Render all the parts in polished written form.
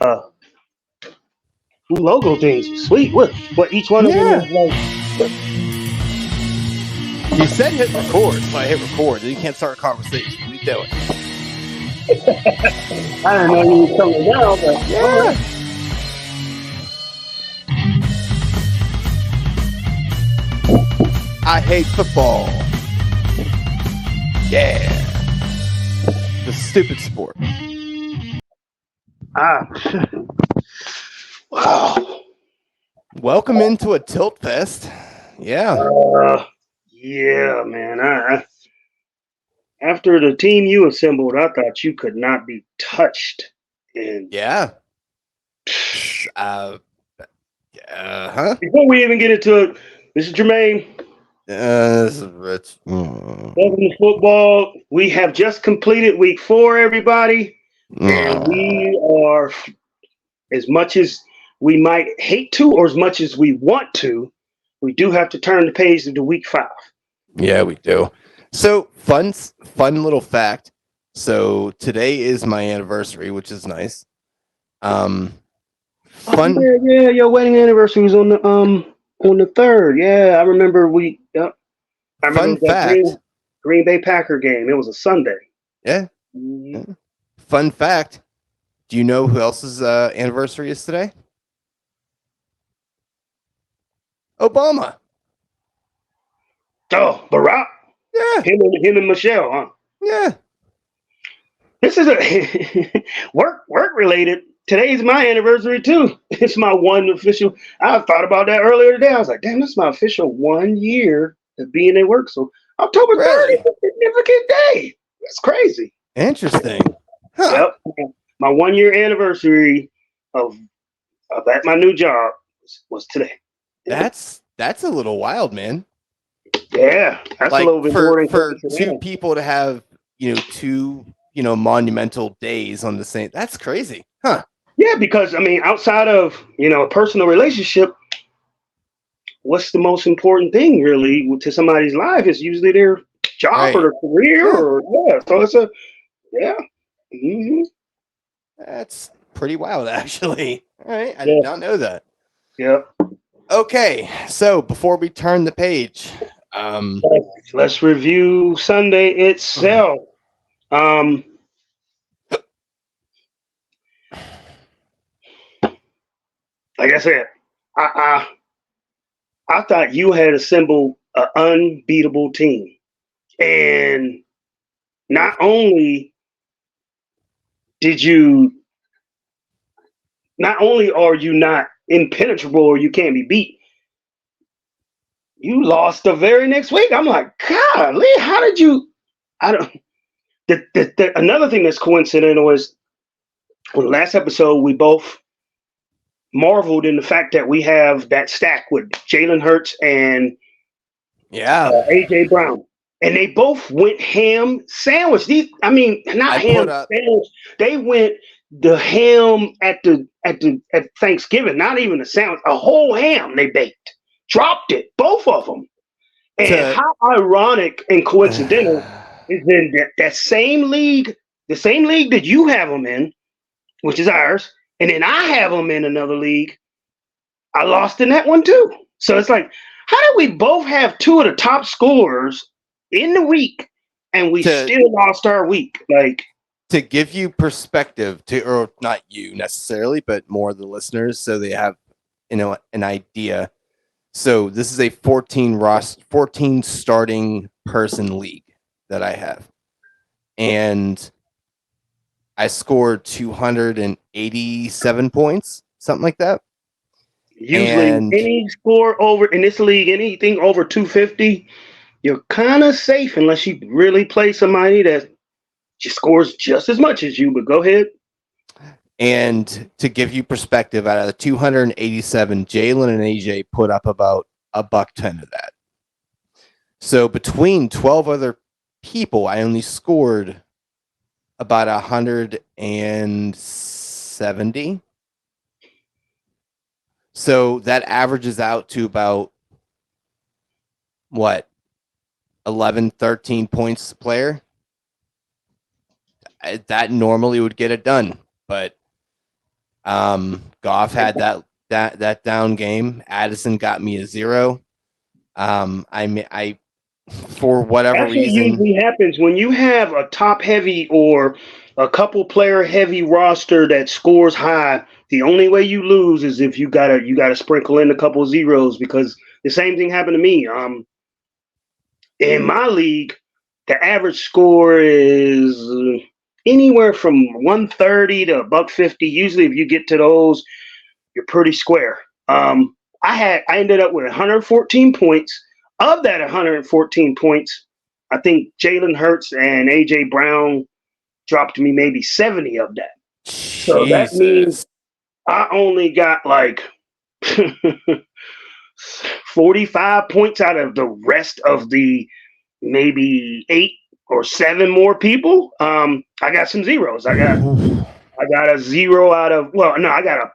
uh two logo things. Sweet. What each one of them Yeah. is like. You said hit record, so I hit record. Then you can't start a conversation. What are you doing? I didn't know you was coming down, but Yeah. I hate football. Yeah. The stupid sport. Wow. Welcome into a tilt fest. Yeah. Yeah, man. After the team you assembled, I thought you could not be touched. And Yeah. before we even get into it, this is Jermaine. Welcome to football. We have just completed week 4, everybody. And we are, as much as we might hate to or as much as we want to, we do have to turn the page into week 5. Yeah, we do. So fun little fact. So today is my anniversary, which is nice. Fun. Yeah, your wedding anniversary was on the 3rd. Yeah, I remember I remember Fun fact. Green Bay Packer game. It was a Sunday. Yeah. Mm-hmm. Fun fact. Do you know who else's anniversary is today? Obama. Oh, Barack. Yeah. Him and Michelle, huh? Yeah. This is a work related. Today's my anniversary too. It's my one official. I thought about that earlier today. I was like, damn, that's my official 1 year of being at work. So October 3rd is a significant day. That's crazy. Interesting. Huh. Yep. My 1 year anniversary of at my new job was today. That's a little wild, man. Yeah, that's like a little bit for two people to have two monumental days on the same. That's crazy, huh? Yeah, because I mean, outside of a personal relationship, what's the most important thing really to somebody's life is usually their job or their career or So it's a Mm-hmm. That's pretty wild, actually. All right, I did not know that. Yeah. Okay, so before we turn the page, let's review Sunday itself. Like I said, I thought you had assembled an unbeatable team, and not only are you not impenetrable or you can't be beat, you lost the very next week. I'm like, golly, how did you? I don't. Another thing that's coincidental is on the last episode we both marveled in the fact that we have that stack with Jalen Hurts and AJ Brown, and they both went ham sandwich. Sandwich. They went the ham at Thanksgiving. Not even a sandwich, a whole ham they baked, dropped it, both of them. And how ironic and coincidental is in that same league, the same league that you have them in, which is ours, and then I have them in another league. I lost in that one too. So it's like, how did we both have two of the top scorers in the week and we still lost our week? Like, to give you perspective, or not you necessarily, but more the listeners, so they have an idea. So this is a 14 starting person league that I have, and I scored 287 points, something like that. Usually, any score over in this league, anything over 250, you're kind of safe unless you really play somebody that scores just as much as you. But go ahead. And to give you perspective, out of the 287, Jalen and AJ put up about $110 of that. So between 12 other people, I only scored about 170. So that averages out to about 11, 13 points a player. That normally would get it done, but Goff had that down game. Addison got me a 0. I for whatever That's what reason, usually happens when you have a top heavy or a couple player heavy roster that scores high. The only way you lose is if you gotta sprinkle in a couple zeros, because the same thing happened to me. In my league, the average score is anywhere from 130 to $150. Usually, if you get to those, you're pretty square. I ended up with 114 points. Of that 114 points, I think Jalen Hurts and AJ Brown dropped me maybe 70 of that. So that means Jesus. I only got like 45 points out of the rest of the maybe 8 or 7 more people. I got some zeros. I got a 0 out of, well, no, I got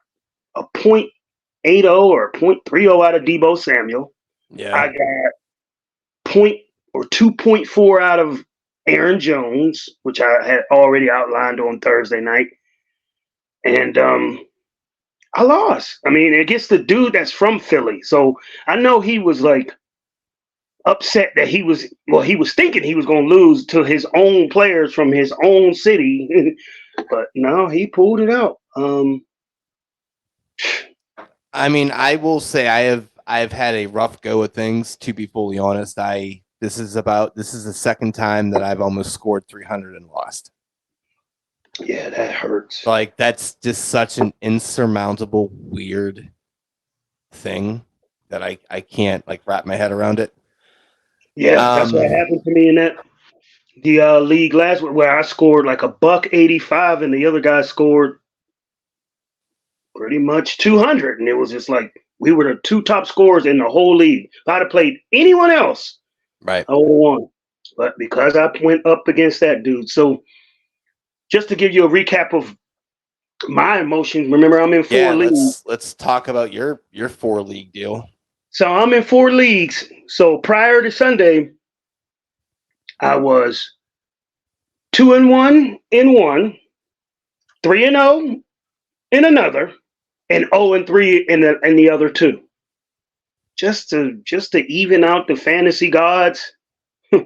a 0.80 or 0.30 out of Debo Samuel. Yeah. I got 2.4 out of Aaron Jones, which I had already outlined on Thursday night. And I lost. I mean, against the dude that's from Philly. So I know he was like upset that he was thinking he was going to lose to his own players from his own city. But no, he pulled it out. I mean, I will say I've had a rough go of things, to be fully honest. This is the second time that I've almost scored 300 and lost. Yeah, that hurts. Like, that's just such an insurmountable, weird thing that I can't like wrap my head around it. Yeah, that's what happened to me in the league last week, where I scored like $185 and the other guy scored pretty much 200, and it was just like we were the 2 top scorers in the whole league. If I'd have played anyone else, right, I would have won. But because I went up against that dude, so just to give you a recap of my emotions, remember I'm in 4 leagues. Let's talk about your 4 league deal. So I'm in 4 leagues. So prior to Sunday, I was 2-1 in one, 3-0 in another, and 0-3 in the other 2. Just to even out the fantasy gods. The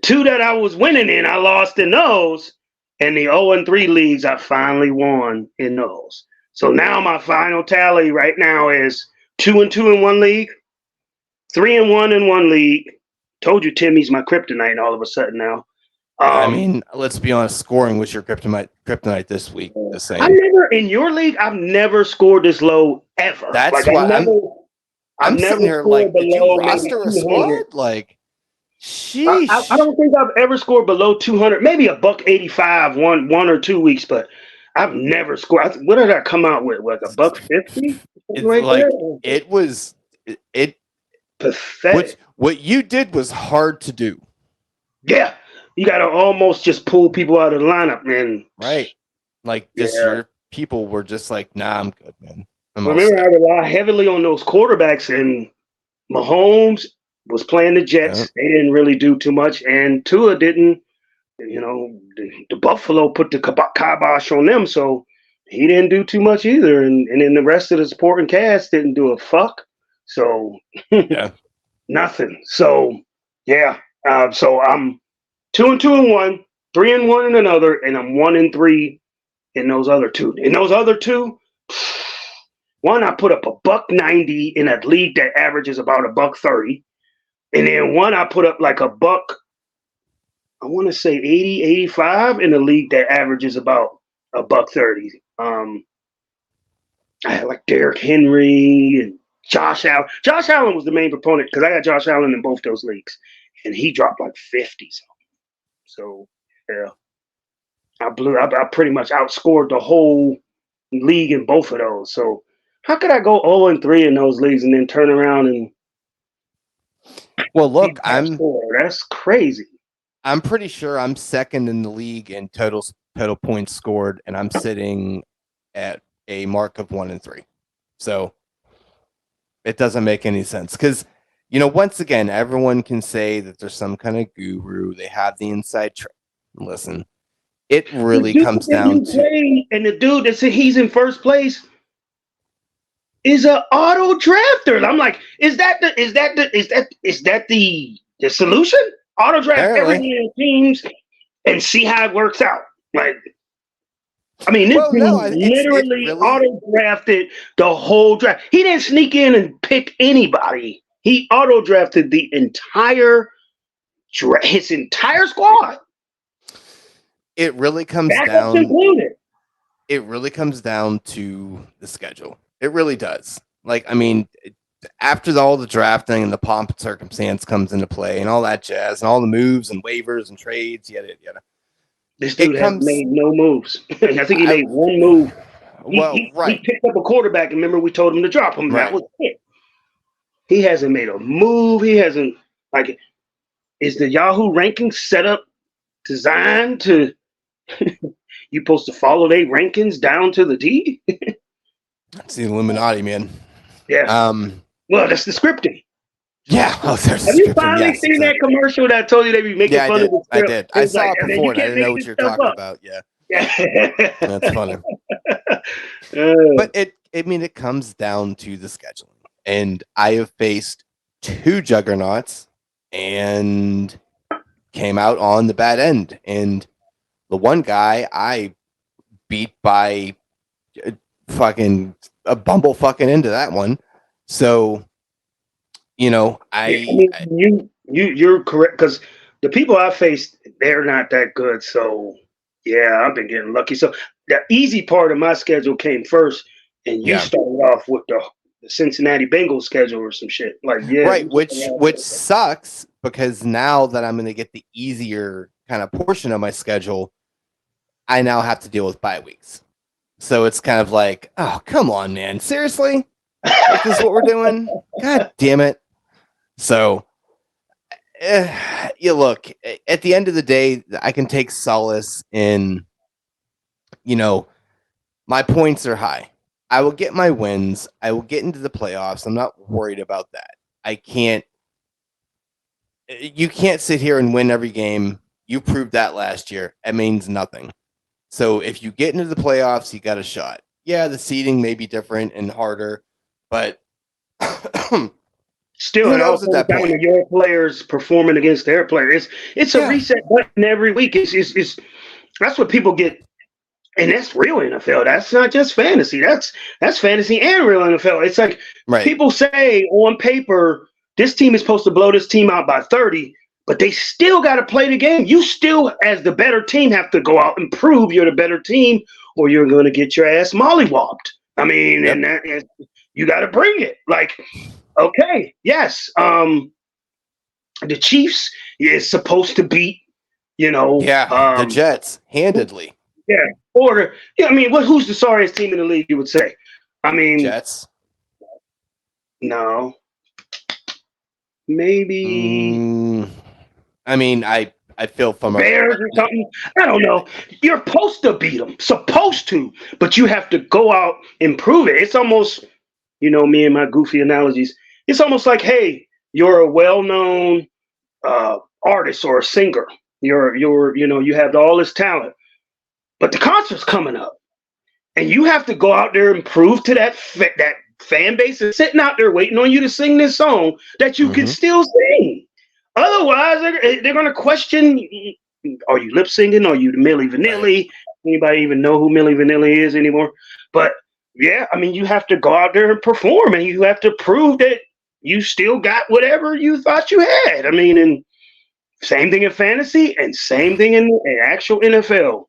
2 that I was winning in, I lost in those, and the 0-3 leagues I finally won in those. So now my final tally right now is 2-2 in one league, 3-1 in one league. Told you Timmy's my kryptonite all of a sudden now. I mean, let's be honest, scoring was your kryptonite this week. The same. In your league, I've never scored this low ever. That's like, why I'm sitting here like, did you roster a squad? Like, sheesh. I don't think I've ever scored below 200. Maybe $185 one or 2 weeks, but I've never scored. What did I come out with? Like $150? It's like it was pathetic. What you did was hard to do. Yeah, you got to almost just pull people out of the lineup, man. Right, like your people were just like, nah, I'm good, man. Remember, I rely heavily on those quarterbacks, and Mahomes was playing the Jets. Yep. They didn't really do too much, and Tua didn't. You know, the Buffalo put the kibosh on them, so he didn't do too much either. And then the rest of the supporting cast didn't do a fuck. So yeah, nothing. So yeah, so I'm 2-2 in one, 3-1 in another, and I'm 1-3 in those other 2. In those other 2, one I put up $1.90 in a league that averages about $1.30, and then one I put up like $1. I want to say 80, 85 in a league that averages about $1.30. I had like Derrick Henry and Josh Allen. Josh Allen was the main proponent because I got Josh Allen in both those leagues, and he dropped like 50 something. So yeah, I pretty much outscored the whole league in both of those. So how could I go 0-3 in those leagues and then turn around and? Well, look, that's crazy. I'm pretty sure I'm second in the league in total points scored, and I'm sitting at a mark of 1-3. So it doesn't make any sense because, you know, once again, everyone can say that there's some kind of guru. They have the inside track. Listen, it really comes down to. And the dude that said he's in first place, is an auto drafter. I'm like, is that the solution? Auto draft Apparently. everything in teams and see how it works out. Like, I mean, this Well, dude no, it literally really. auto drafted the whole draft. He didn't sneak in and pick anybody. He auto drafted the entire his entire squad, It really comes backups down. included. It really comes down to the schedule. It really does. Like, I mean, after all the drafting and the pomp and circumstance comes into play and all that jazz and all the moves and waivers and trades, yada yada. This dude has made no moves. I think he made one move. He picked up a quarterback. Remember, we told him to drop him. Right. That was it. He hasn't made a move. He hasn't, like, is the Yahoo ranking set up designed to you supposed to follow their rankings down to the T? It's the Illuminati, man. Yeah. Well, that's the scripting. Yeah. Oh, there's Have you finally seen that commercial that I told you they be making fun of the script? I did. I saw it before, and I didn't know what you're talking about. Yeah. That's funny. But it comes down to the scheduling. And I have faced 2 juggernauts and came out on the bad end. And the one guy I beat by fucking a bumble fucking into that one. So, you're correct, because the people I faced, they're not that good. So yeah, I've been getting lucky. So the easy part of my schedule came first, and you started off with the Cincinnati Bengals schedule or some shit. Like, yeah, right, which sucks, because now that I'm going to get the easier kind of portion of my schedule, I now have to deal with bye weeks. So it's kind of like, oh, come on, man. Seriously? Like, this is what we're doing? God damn it. So, you look, at the end of the day, I can take solace in, my points are high. I will get my wins. I will get into the playoffs. I'm not worried about that. You can't sit here and win every game. You proved that last year. It means nothing. So if you get into the playoffs, you got a shot. Yeah, the seeding may be different and harder, but still, it all comes down to your players performing against their players. It's a reset button every week. It's that's what people get, and that's real NFL. That's not just fantasy. That's fantasy and real NFL. It's like people say on paper, this team is supposed to blow this team out by 30. But they still got to play the game. You still, as the better team, have to go out and prove you're the better team, or you're going to get your ass mollywopped. I mean, and you got to bring it. Like, okay, yes, the Chiefs is supposed to beat, the Jets handedly. Yeah, or I mean, who's the sorriest team in the league? You would say. I mean, Jets. No, maybe. I mean, I feel from Bears or something. I don't know. You're supposed to beat them, but you have to go out and prove it. It's almost, me and my goofy analogies. It's almost like, hey, you're a well-known artist or a singer. You have all this talent, but the concert's coming up, and you have to go out there and prove to that fan base is sitting out there waiting on you to sing this song that you can still sing. Otherwise, they're going to question, are you lip singing? Are you Milli Vanilli? Anybody even know who Milli Vanilli is anymore? But yeah, I mean, you have to go out there and perform, and you have to prove that you still got whatever you thought you had. I mean, and same thing in fantasy and same thing in actual NFL.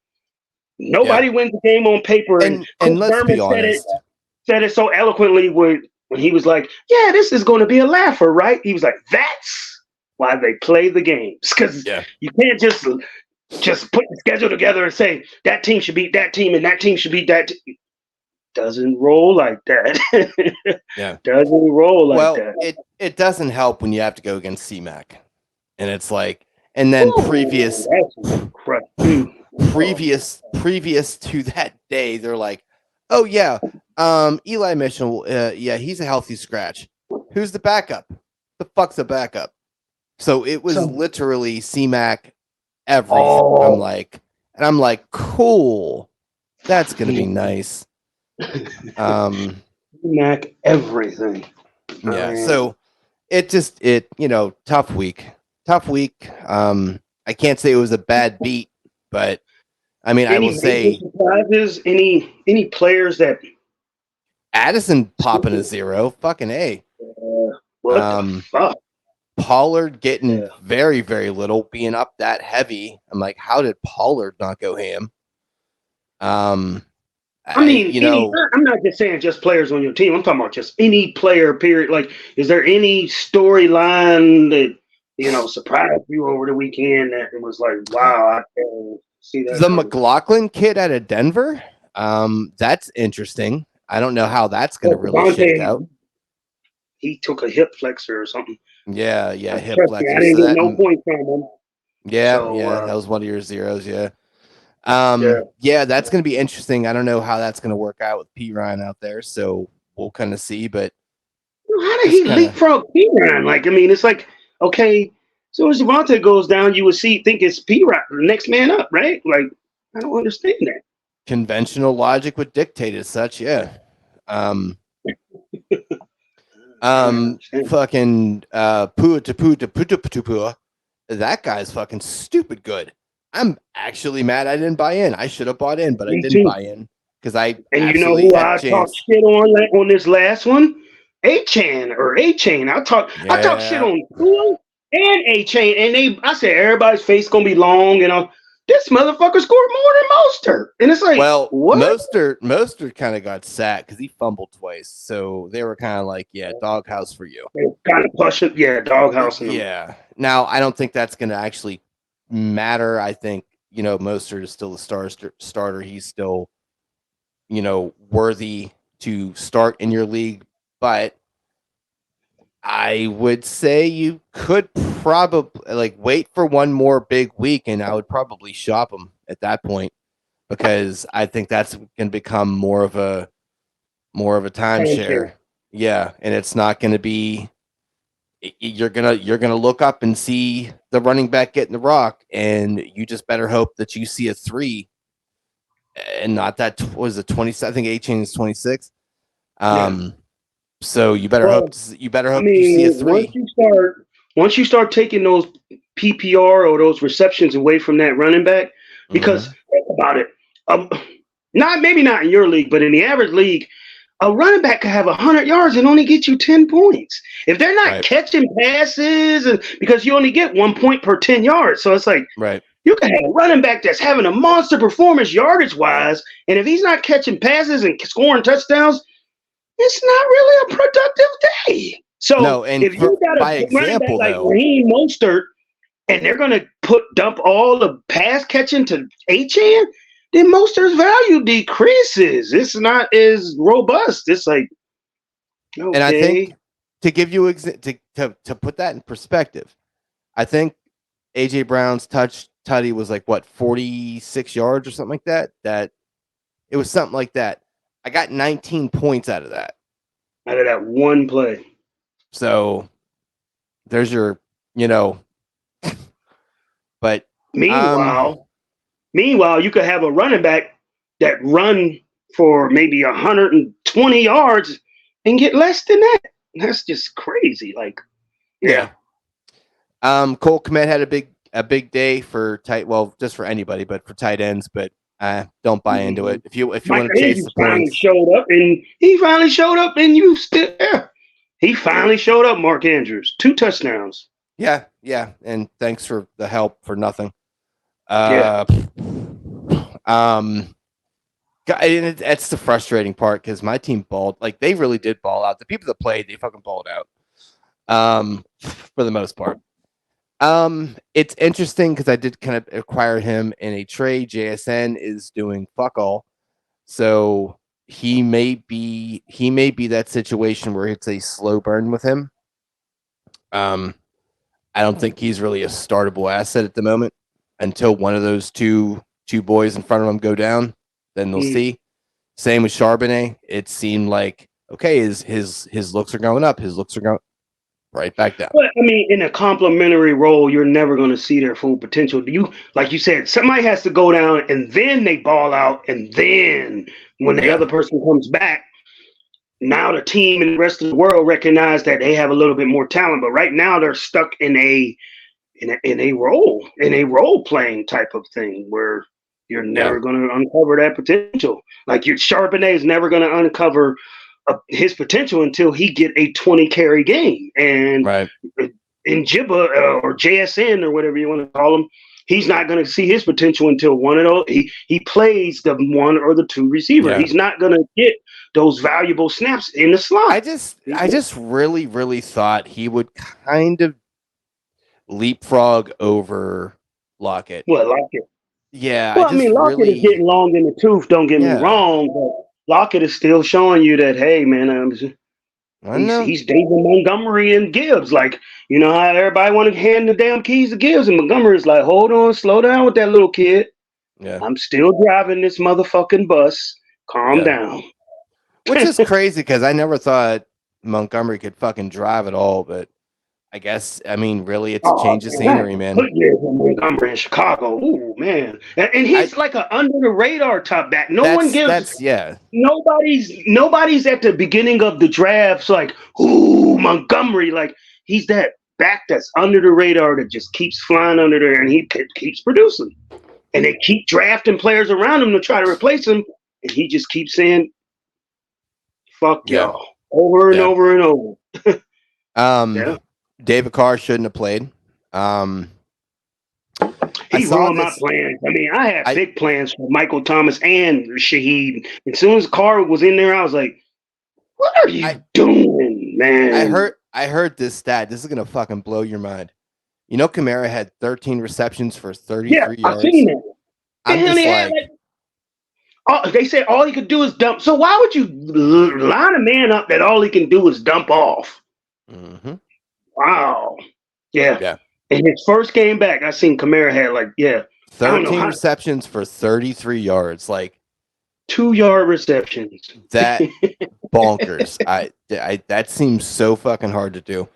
Nobody wins the game on paper. And let's be honest. Said it so eloquently when he was like, yeah, this is going to be a laugher, right? He was like, that's why they play the games, because you can't just put the schedule together and say that team should beat that team and that team should beat that team. Doesn't roll like that. Doesn't roll like that. Well, it doesn't help when you have to go against CMAC, and it's like, and then previous to that day, they're like, oh yeah, Eli Mitchell, he's a healthy scratch. Who's the backup? The fuck's a backup? So it was literally CMAC everything. I'm like, cool. That's gonna be nice. Mac everything. Yeah. I mean, So tough week. Tough week. I can't say it was a bad beat, but I mean, I any will major say surprises? Any players that Addison popping a 0. Fucking A. what the fuck? Pollard getting Yeah. very, very little, being up that heavy. I'm like, how did Pollard not go ham? I mean, You know, I'm not just saying just players on your team. I'm talking about just any player. Period. Like, is there any storyline that surprised you over the weekend that it was like, wow, I can't see that the coming? McLaughlin kid out of Denver. That's interesting. I don't know how that's going to Well, really shake out. he took a hip flexor or something. Yeah, hip Trust me, I flexor. didn't So get that, no points from him. that was one of your zeros. Yeah. Yeah. Yeah, that's going to be interesting. I don't know how that's going to work out with P Ryan out there. So we'll kind of see. But How did he leapfrog P-Ryan? Like, I mean, it's like, okay, so as Javante goes down, you would think it's P-Ryan, the next man up, right? Like, I don't understand that. conventional logic would dictate as such. Yeah. Fucking Pua. That guy's fucking stupid good. I'm actually mad I didn't buy in. I should have bought in, but I didn't buy in because I and you know absolutely who had I a chance. talked shit on this last one? A-Chain. I talk shit on Tua and A-Chain, and I said everybody's face gonna be long, and this motherfucker scored more than Mostert, and it's like, well, what? Mostert kind of got sacked because he fumbled twice, so they were kind of like, yeah, doghouse for you. Kind of pushing, doghousing him. Yeah. Now I don't think that's going to actually matter. I think Mostert is still the starter. He's still worthy to start in your league, but I would say you could probably wait for one more big week, and I would probably shop him at that point because I think that's going to become more of a timeshare. Yeah, and it's not going to be. You're gonna look up and see the running back getting the rock, and you just better hope that you see a 3, and not that was a 20. I think A-Chain is 26. So you better hope you see a 3. Once you start taking those PPR or those receptions away from that running back, because think about it, maybe not in your league, but in the average league, a running back could have 100 yards and only get you 10 points if they're not catching passes, and because you only get 1 point per 10 yards. So it's like you can have a running back that's having a monster performance yardage wise, and if he's not catching passes and scoring touchdowns, it's not really a productive day. So if you got a running back like Raheem Mostert, and they're going to dump all the pass catching to A-Chan, then Mostert's value decreases. It's not as robust. It's like, okay. And I think to give you to put that in perspective, I think AJ Brown's tutty was 46 yards or something like that. That it was something like that. I got 19 points out of that. Out of that one play. So there's your, but meanwhile, you could have a running back that run for maybe 120 yards and get less than that. That's just crazy. Yeah. Cole Kmet had a big day for just for anybody, but for tight ends. But don't buy into it. If you want to chase the points, he finally showed up, and you still he finally showed up. Mark Andrews, 2 touchdowns. Yeah, and thanks for the help for nothing. It's the frustrating part because my team balled. They really did ball out. The people that played, they fucking balled out. For the most part. It's interesting because I did kind of acquire him in a trade. JSN is doing fuck all, so he may be that situation where it's a slow burn with him. I don't think he's really a startable asset at the moment until one of those two boys in front of him go down. Then they'll see. Same with Charbonnet. It seemed like his looks are going up. His looks are going right back down. But I mean, in a complementary role, you're never going to see their full potential. Like you said, somebody has to go down, and then they ball out, and then when the other person comes back, now the team and the rest of the world recognize that they have a little bit more talent. But right now they're stuck in a role playing type of thing where you're never going to uncover that potential. Like Charbonnet is never going to uncover his potential until he get a 20 carry game. And in Jibba or JSN or whatever you want to call him, he's not going to see his potential until one of those. He plays the one or the two receiver. Yeah. He's not going to get those valuable snaps in the slot. I just really, really thought he would kind of leapfrog over Lockett. What, Lockett? Yeah. Well, Lockett is getting long in the tooth. Don't get me wrong, but Lockett is still showing you that, hey, man, he's David Montgomery and Gibbs. Like, you know how everybody want to hand the damn keys to Gibbs, and Montgomery's like, hold on, slow down with that little kid. Yeah. I'm still driving this motherfucking bus. Calm down. Which is crazy because I never thought Montgomery could fucking drive at all, but I guess, really, it's a change of scenery, man. Good years in Montgomery in Chicago. Ooh, man. And he's like an under-the-radar top back. Nobody's at the beginning of the drafts like, ooh, Montgomery. Like, he's that back that's under the radar that just keeps flying under there, and he keeps producing. And they keep drafting players around him to try to replace him, and he just keeps saying, fuck y'all, over and over and over. David Carr shouldn't have played. He ruined my plans. I had big plans for Michael Thomas and Shaheed. As soon as Carr was in there, I was like, what are you doing, man? I heard this stat. This is gonna fucking blow your mind. You know, Kamara had 13 receptions for 33 yards. I've seen that. They said all he could do is dump. So why would you line a man up that all he can do is dump off? Mm-hmm. Wow. Yeah. In his first game back, I seen Kamara had 13 receptions for 33 yards. 2-yard receptions. That bonkers. I that seems so fucking hard to do.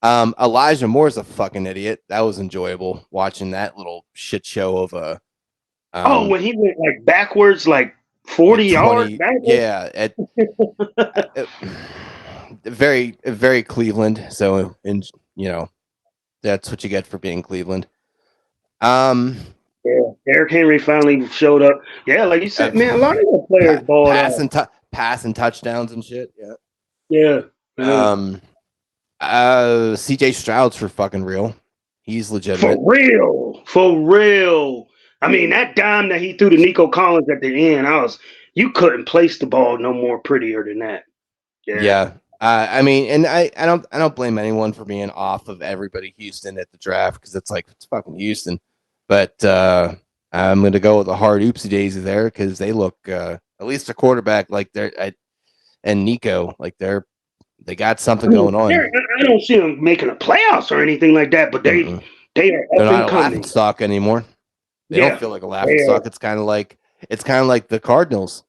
Elijah Moore's a fucking idiot. That was enjoyable watching that little shit show of a. When he went backwards 40 yards backwards? Yeah. Very, very Cleveland. So, that's what you get for being Cleveland. Yeah, Derrick Henry finally showed up. Yeah, like you said, man, a lot of the players balled out. Passing touchdowns and shit. Yeah. CJ Stroud's for fucking real. He's legitimate. For real. That dime that he threw to Nico Collins at the end, you couldn't place the ball no more prettier than that. Yeah. And I don't blame anyone for being off of everybody Houston at the draft because it's fucking Houston. But I'm going to go with the hard oopsie daisy there because they look at least a quarterback and Nico they got something going on. I don't see them making a playoffs or anything like that, but they're not a laughing stock anymore. They don't feel like a laughing stock. It's kind of like the Cardinals,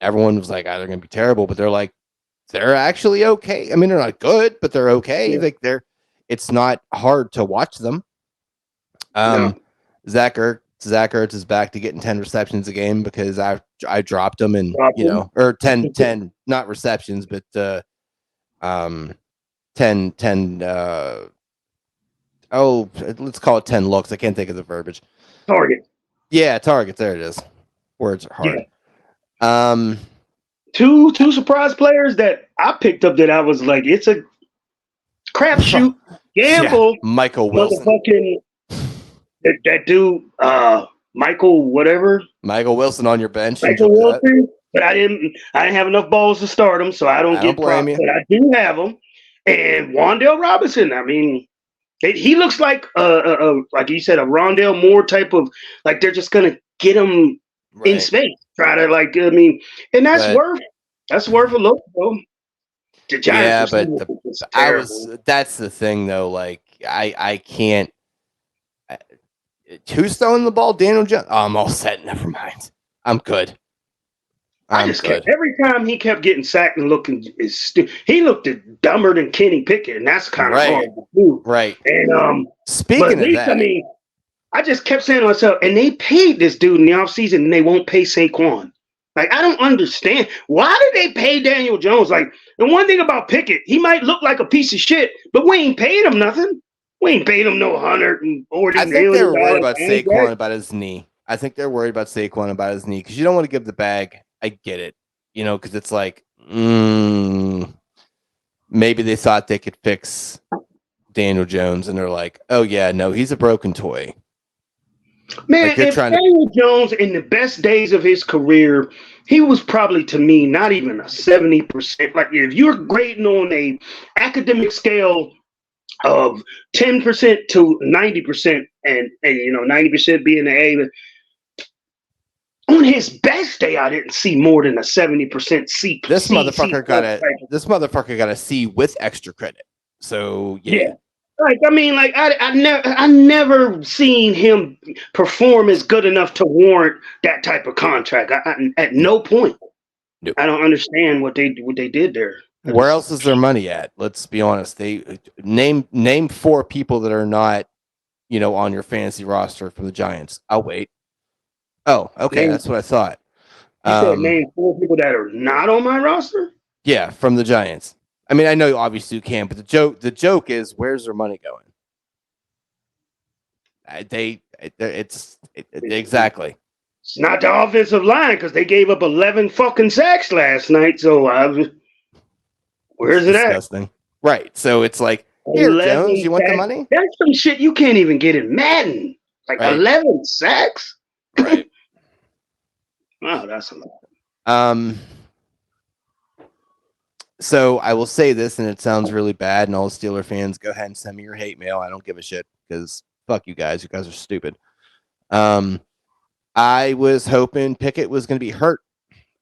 Everyone was like, they're going to be terrible, but they're actually okay. They're not good, but they're okay. Yeah. It's not hard to watch them. Zach Ertz is back to getting 10 receptions a game because I dropped him and, or 10, not receptions, but 10, let's call it 10 looks. I can't think of the verbiage. Target. Yeah, targets. There it is. Words are hard. Yeah. Two surprise players that I picked up that I was like, it's a crapshoot gamble. Yeah. Michael Wilson. That dude, Michael Wilson on your bench. Michael Wilson, but I didn't have enough balls to start him, so I don't get blame you. But I do have him. And Wan'Dale Robinson, he looks like like you said, a Rondale Moore type of they're just gonna get him in space. Try to and that's worth a look though. The Giants, that's the thing though. I can't. Who's throwing the ball? Daniel Jones. Oh, I'm all set. Never mind. I'm good. Every time he kept getting sacked and looking, he looked dumber than Kenny Pickett, and that's kind of hard to do. Right. And speaking of that, I just kept saying to myself, and they paid this dude in the offseason, and they won't pay Saquon. Like, I don't understand. Why did they pay Daniel Jones? Like, the one thing about Pickett, he might look like a piece of shit, but we ain't paid him nothing. We ain't paid him no $140 I think they million were worried about contract. Saquon about his knee. I think they're worried about Saquon about his knee because you don't want to give the bag. I get it, because it's like maybe they thought they could fix Daniel Jones, and they're like, oh yeah, no, he's a broken toy. Man, Like, you're if trying to. Daniel Jones in the best days of his career, he was probably to me not even a 70%. Like, if you're grading on a academic scale of 10% to 90%, and 90% being the A, but on his best day, I didn't see more than a 70% C. This C, motherfucker got a C with extra credit. So yeah. Like, I mean, like, I never seen him perform as good enough to warrant that type of contract. At no point. Nope. I don't understand what they did there. Where else is their money at? Let's be honest. They name 4 people that are not, on your fantasy roster from the Giants. I'll wait. Oh, okay, that's what I thought. You said name 4 people that are not on my roster? Yeah, from the Giants. I mean, I know obviously you can, but the joke is, where's their money going? Exactly. It's not the offensive line because they gave up 11 fucking sacks last night. So where's it disgusting. Right. So it's like, here, Jones, you want the money? That's some shit you can't even get in Madden. Like, right. 11 sacks? Right. Wow, that's a lot. So I will say this, and it sounds really bad, and all the Steeler fans, go ahead and send me your hate mail. I don't give a shit because fuck you guys. You guys are stupid. I was hoping Pickett was going to be hurt.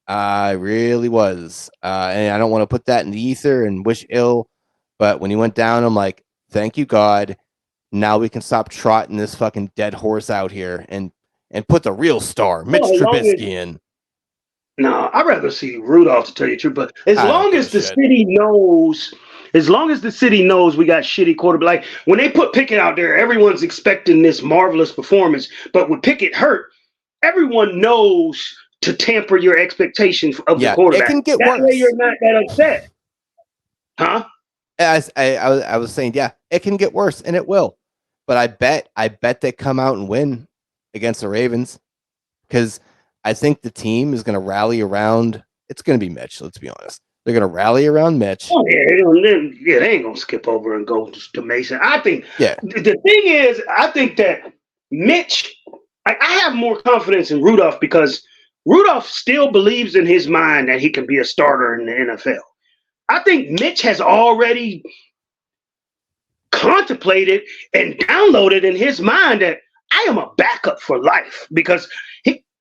I really was. And I don't want to put that in the ether and wish ill, but when he went down, I'm like, thank you, God. Now we can stop trotting this fucking dead horse out here and put the real star, Mitch Trubisky, in. No, I'd rather see Rudolph, to tell you the truth. But as long as the city knows we got shitty quarterback, like when they put Pickett out there, everyone's expecting this marvelous performance. But with Pickett hurt, everyone knows to tamper your expectations of the quarterback. It can get worse. That way you're not that upset. Huh? As I was saying, yeah, it can get worse, and it will. But I bet they come out and win against the Ravens because I think the team is going to rally around. It's going to be Mitch. Let's be honest. They're going to rally around Mitch. Oh, yeah, they ain't going to skip over and go to Mason. I think the thing is, I think that Mitch, I have more confidence in Rudolph because Rudolph still believes in his mind that he can be a starter in the NFL. I think Mitch has already contemplated and downloaded in his mind that I am a backup for life because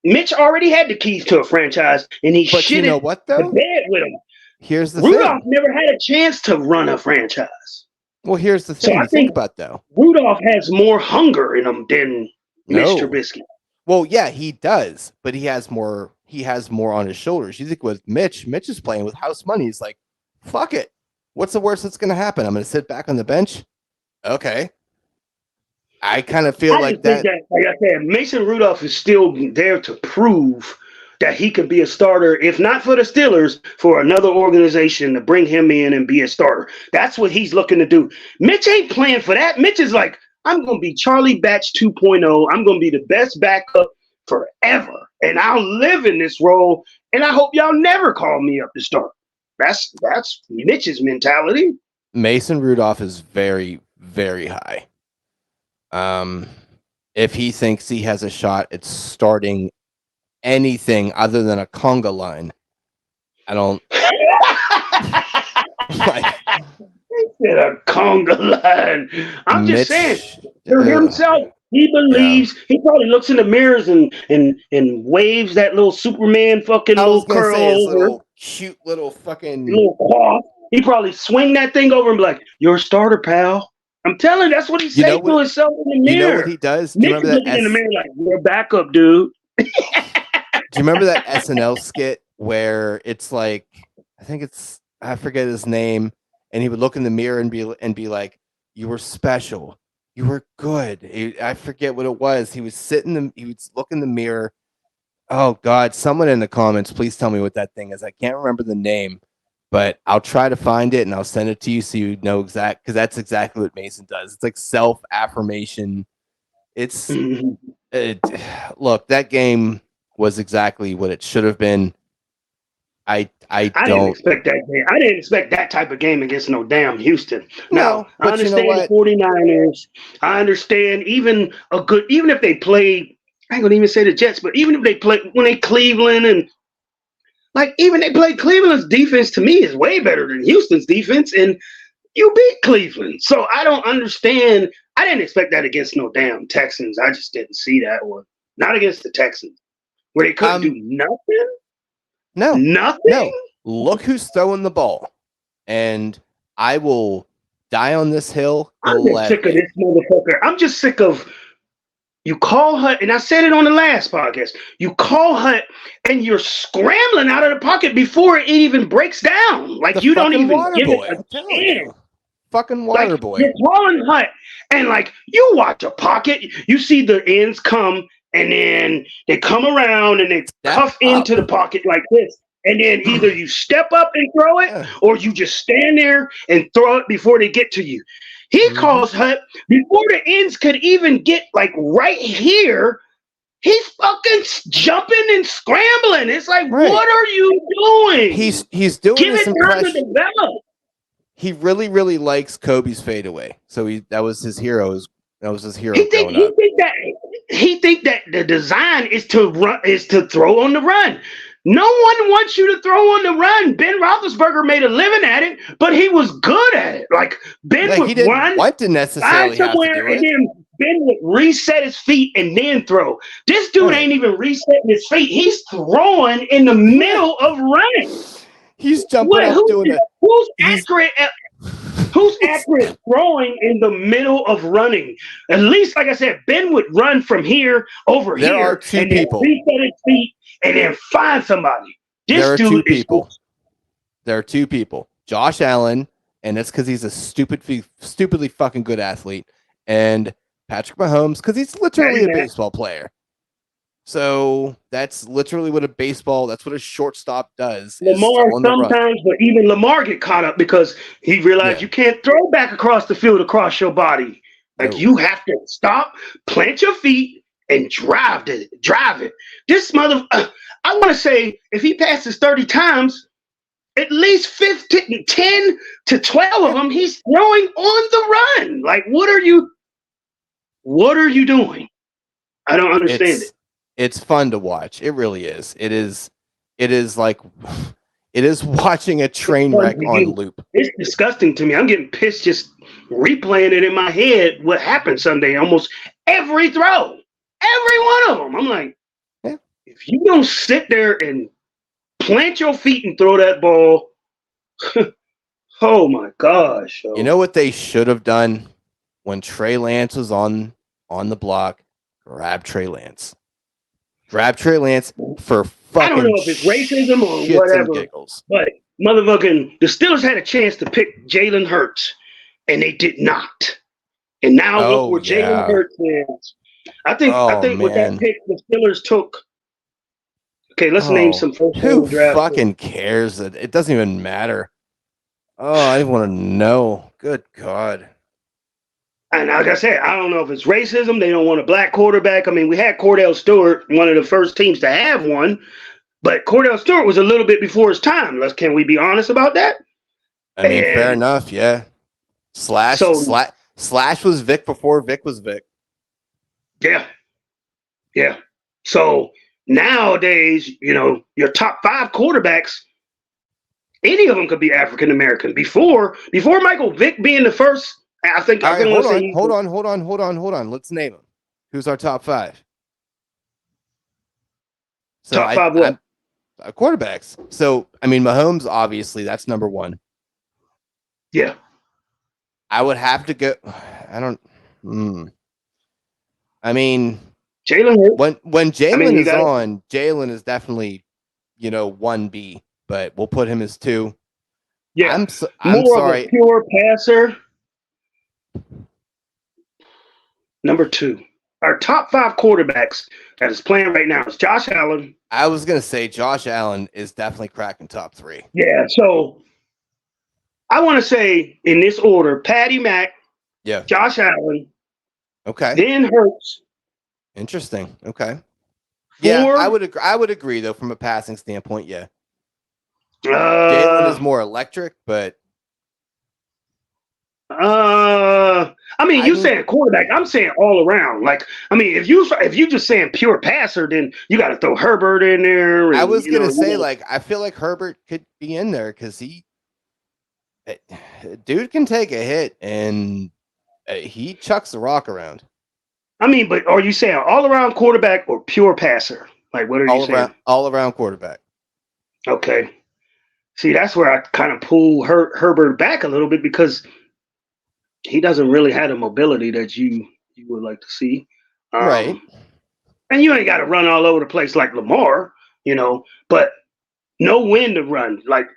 Mitch already had the keys to a franchise, and he shit you know what, though? the bed with him. Here's the Rudolph thing. never had a chance to run a franchise. Well, here's the thing. So I think about, though. Rudolph has more hunger in him than Mitch Trubisky. Well, yeah, he does, but he has more. He has more on his shoulders. You think with Mitch is playing with house money. He's like, fuck it. What's the worst that's going to happen? I'm going to sit back on the bench. Okay. I kind of feel like that. Like I said, Mason Rudolph is still there to prove that he could be a starter, if not for the Steelers, for another organization to bring him in and be a starter. That's what he's looking to do. Mitch ain't playing for that. Mitch is like, I'm going to be Charlie Batch 2.0. I'm going to be the best backup forever. And I'll live in this role. And I hope y'all never call me up to start. That's Mitch's mentality. Mason Rudolph is very, very high. If he thinks he has a shot at starting anything other than a conga line, I don't. He said a conga line. I'm just saying, for himself, he believes. He probably looks in the mirrors and waves that little Superman fucking little curl over. Little cute little fucking little claw. He probably swing that thing over and be like, "You're a starter, pal." I'm telling you, that's what he said to himself in the mirror. You know what he does? Do you remember that? In the mirror like, "You're a backup, dude." Do you remember that SNL skit where it's like, I forget his name, and he would look in the mirror and be like, "You were special. You were good." I forget what it was. He would look in the mirror. Oh God, someone in the comments, please tell me what that thing is. I can't remember the name, but I'll try to find it and I'll send it to you so you know because that's exactly what Mason does. It's like self-affirmation. It's it, look, that game was exactly what it should have been. I I didn't don't expect that game. I didn't expect that type of game against no damn Houston. Now, know, I but you know understand the what? 49ers. I understand even if they played, I ain't gonna even say the Jets, but even if they play when they Cleveland and like even they played Cleveland's defense to me is way better than Houston's defense, and you beat Cleveland. So I don't understand. I didn't expect that against no damn Texans. I just didn't see that, or not against the Texans, where they couldn't do nothing. No. Nothing. Look who's throwing the ball, and I will die on this hill I'm just sick of gladly. this motherfucker. I'm just sick of you call Hut, and I said it on the last podcast. You call Hut, and you're scrambling out of the pocket before it even breaks down. Like The you don't fucking even water give it boy, a I'm telling chance. you. Fucking water Like boy. you're calling Hut, and like you watch a pocket, you see the ends come, and then they come around and they cuff into the pocket like this. And then either you step up and throw it, or you just stand there and throw it before they get to you. He calls Hut before the ends could even get like right here. He's fucking jumping and scrambling. It's like, what are you doing? He's doing Give this it time to impression. develop. He really, really likes Kobe's fadeaway. So that was his hero. That was his hero He think growing up. he think that the design is to throw on the run. No one wants you to throw on the run. Ben Roethlisberger made a living at it, but he was good at it. Like Ben would he didn't run, want to necessarily find have to somewhere, do and it. then Ben would reset his feet and then throw. This dude ain't even resetting his feet. He's throwing in the middle of running. He's jumping up doing it. Who's accurate throwing in the middle of running? At least, like I said, Ben would run from here over There here are two and people. then reset his feet and then find somebody. There are two people. There are two people. Josh Allen, and it's because he's a stupidly fucking good athlete, and Patrick Mahomes because he's literally a baseball player. So that's literally what that's what a shortstop does. Lamar sometimes, but even Lamar get caught up because he realized you can't throw back across the field across your body. Like you have to stop, plant your feet, and drive it. This I want to say if he passes 30 times, at least 15, 10 to 12 of them, he's throwing on the run. Like, what are you doing? I don't understand it. It's fun to watch. It really is. It is like it is watching a train wreck on loop. It's disgusting to me. I'm getting pissed just replaying it in my head what happened Sunday. Almost every throw. Every one of them. I'm like, if you don't sit there and plant your feet and throw that ball, oh my gosh. You know what they should have done when Trey Lance was on the block? Grab Trey Lance for fucking. I don't know if it's racism or whatever, but motherfucking the Steelers had a chance to pick Jalen Hurts, and they did not. And now look where Jalen Hurts is. I think with that pick the Steelers took. Okay, let's name some first who fucking cares? It doesn't even matter. Oh, I didn't want to know. Good God. And like I said, I don't know if it's racism. They don't want a black quarterback. I mean, we had Cordell Stewart, one of the first teams to have one, but Cordell Stewart was a little bit before his time. Can we be honest about that? I mean, fair enough. Yeah. Slash was Vic before Vic was Vic. Yeah. Yeah. So nowadays, your top 5 quarterbacks, any of them could be African American. Before Michael Vick being the first, I think. All right, hold on. Let's name them. Who's our top 5? So top 5 what? Quarterbacks. So I mean, Mahomes, obviously, that's number 1. Yeah. I would have to go. I don't. I mean, Jalen. When Jalen is on, Jalen is definitely, 1B, but we'll put him as 2. Yeah. I'm more sorry. Of a pure passer. Number 2. our top 5 quarterbacks that is playing right now is Josh Allen. I was gonna say Josh Allen is definitely cracking top 3. Yeah, so I want to say in this order: Patty Mack, Yeah. Josh Allen, Okay. then Hurts. Interesting. Okay. 4. Yeah, I would agree. I would agree though, from a passing standpoint. Yeah. Jalen is more electric, but I mean, you saying quarterback? I'm saying all around. Like, I mean, if you just saying pure passer, then you got to throw Herbert in there. And, I was gonna say, like, I feel like Herbert could be in there because dude can take a hit and he chucks the rock around. I mean, but are you saying all around quarterback or pure passer? Like, what are you saying? All around quarterback. Okay. See, that's where I kind of pull Herbert back a little bit because he doesn't really have the mobility that you would like to see. Right. And you ain't got to run all over the place like Lamar, but know when to run. Like,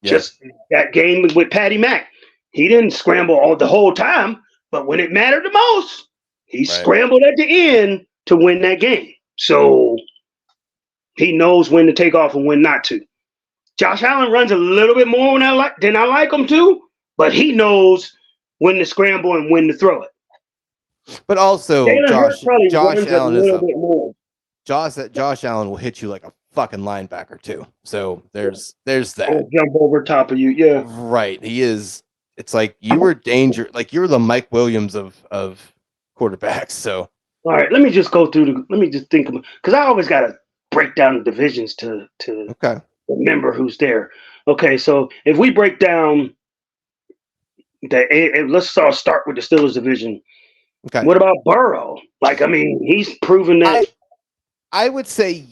just that game with Patty Mack. He didn't scramble all the whole time, but when it mattered the most, he scrambled at the end to win that game. So he knows when to take off and when not to. Josh Allen runs a little bit more than I like him to, but he knows when to scramble and when to throw it. But also, Josh Allen is bit more. Josh Allen will hit you like a fucking linebacker too. So there's that. He'll jump over top of you, yeah. Right. He is. It's like you were like you were the Mike Williams of quarterbacks. So all right, let me just go through let me just think about, because I always gotta break down the divisions to remember who's there. Okay, so if we break down let's start with the Steelers division. Okay. What about Burrow? Like, I mean, he's proven that. I would say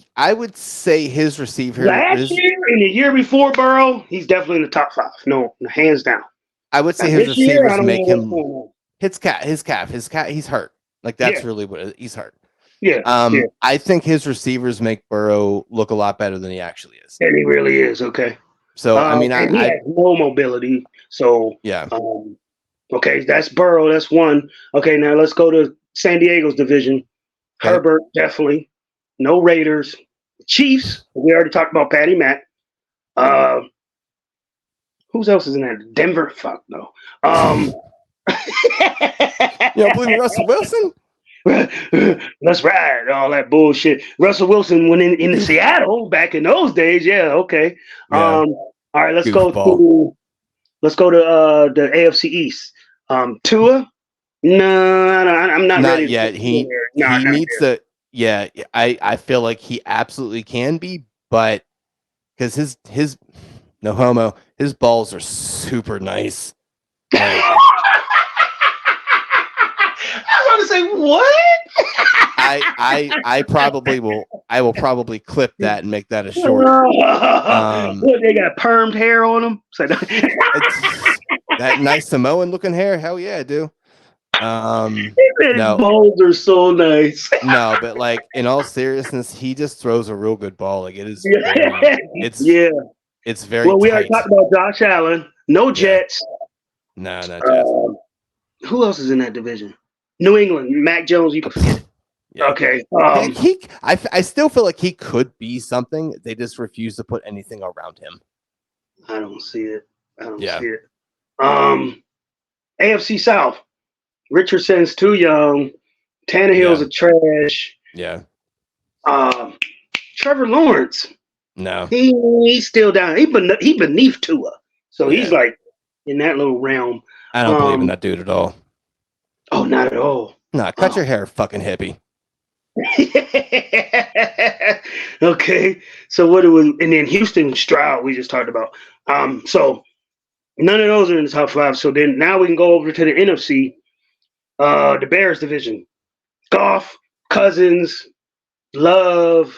his receiver last year and the year before Burrow, he's definitely in the top 5. No, hands down. I would say his receivers make him his calf. He's hurt. Like that's really what he's hurt. Yeah. I think his receivers make Burrow look a lot better than he actually is. And he really is. Okay. So I mean, he has no mobility. So yeah. Okay, that's Burrow. That's one. Okay, now let's go to San Diego's division. Okay. Herbert, definitely. No Raiders. Chiefs. We already talked about Patty Mack. Who else is in that? Denver? Fuck no. You don't believe Russell Wilson? Let's ride. All that bullshit. Russell Wilson went in Seattle back in those days. Yeah, okay. Yeah. All right, let's go to the AFC East. Tua? No, I'm not ready. Not yet. He needs to. Yeah, I feel like he absolutely can be, but because his no homo, his balls are super nice. Like, I was going to say what? I probably will. I will probably clip that and make that a short. What, they got permed hair on them? That nice Samoan looking hair. Hell yeah, I do. No. Balls are so nice. No, but like in all seriousness, he just throws a real good ball. Like it is. It's very. Well, we already talked about Josh Allen. No Jets. No, not Jets. Who else is in that division? New England. Mac Jones. You can forget. Yeah. Okay. I still feel like he could be something. They just refuse to put anything around him. I don't see it. See it. AFC South. Richardson's too young. Tannehill's a trash. Yeah. Trevor Lawrence. No. He's still down. He beneath Tua. So he's like in that little realm. I don't believe in that dude at all. Oh, not at all. Nah, cut your hair, fucking hippie. Okay. So what do we, and then Houston Stroud we just talked about. So none of those are in the top 5. So then now we can go over to the NFC. The Bears division. Goff, Cousins, Love,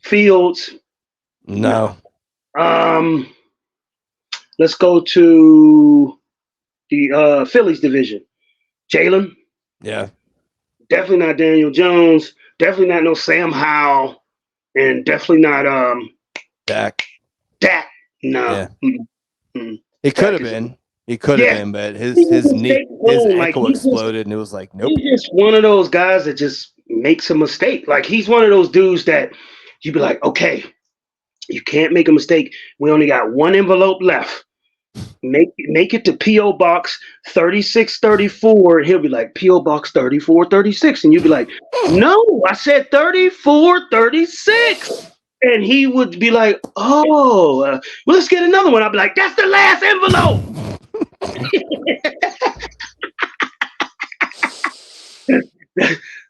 Fields. No. Let's go to the Phillies division. Jalen. Yeah. Definitely not Daniel Jones. Definitely not no Sam Howell. And definitely not Dak. No. Yeah. It could have been. He could have been, but his knee, his ankle exploded, and it was like, nope. He's just one of those guys that just makes a mistake. Like he's one of those dudes that you'd be like, okay, you can't make a mistake. We only got one envelope left. Make it to P.O. Box 3634. And he'll be like, P.O. Box 3436. And you'd be like, no, I said 3436. And he would be like, oh, well, let's get another one. I'd be like, that's the last envelope.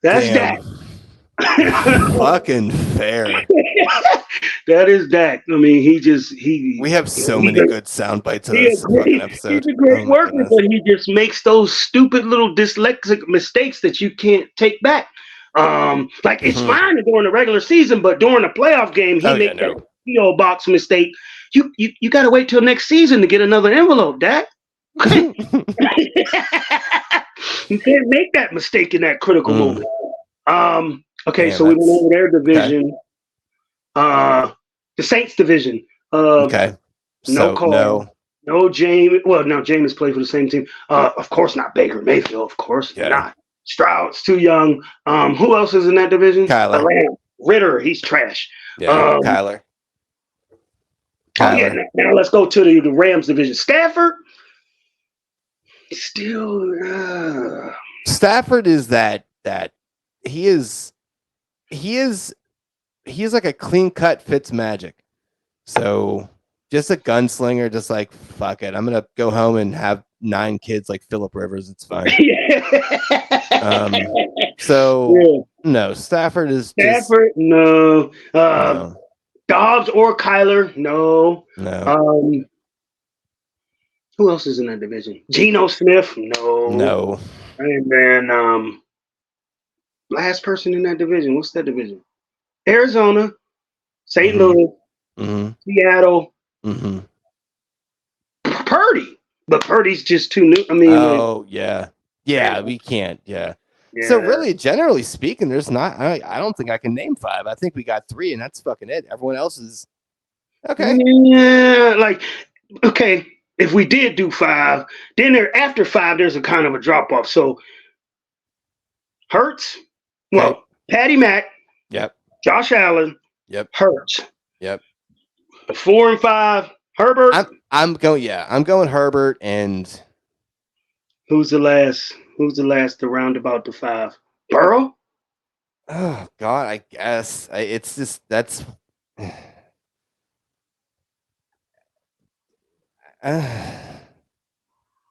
That's Damn. Dak. Fucking fair. That is Dak. I mean, we have so many good sound bites in this fucking episode. He's a great worker, but he just makes those stupid little dyslexic mistakes that you can't take back. Like it's fine during the regular season, but during a playoff game, he makes that P.O. Box mistake. You got to wait till next season to get another envelope, Dak. You can't make that mistake in that critical moment. Okay, so we went over their division. Okay. The Saints division. Okay. No Carl. No James. Well, no, James played for the same team. Of course not Baker Mayfield. Of course not. Stroud's too young. Who else is in that division? Kyler. Ritter. He's trash. Yeah, Kyler. Oh, yeah. Now let's go to the Rams division. Stafford. Still. Stafford is that he is like a clean cut Fitz Magic. So just a gunslinger, just like fuck it. I'm gonna go home and have 9 kids like Phillip Rivers. It's fine. No, Stafford is no. Dobbs or Kyler, no. Who else is in that division? Geno Smith, no. And then last person in that division. What's that division? Arizona, St. Louis, Seattle, Purdy. But Purdy's just too new. I mean, we can't. Yeah. So really, generally speaking, there's not. I don't think I can name 5. I think we got 3, and that's fucking it. Everyone else is okay. Yeah, like okay. If we did do 5, then after 5, there's a kind of a drop off. So Hurts, Patty Mac, Josh Allen, Hurts, 4 and 5, Herbert. I'm going Herbert, and who's the last to round about the 5? Burrow. Oh God, I guess it's just that's.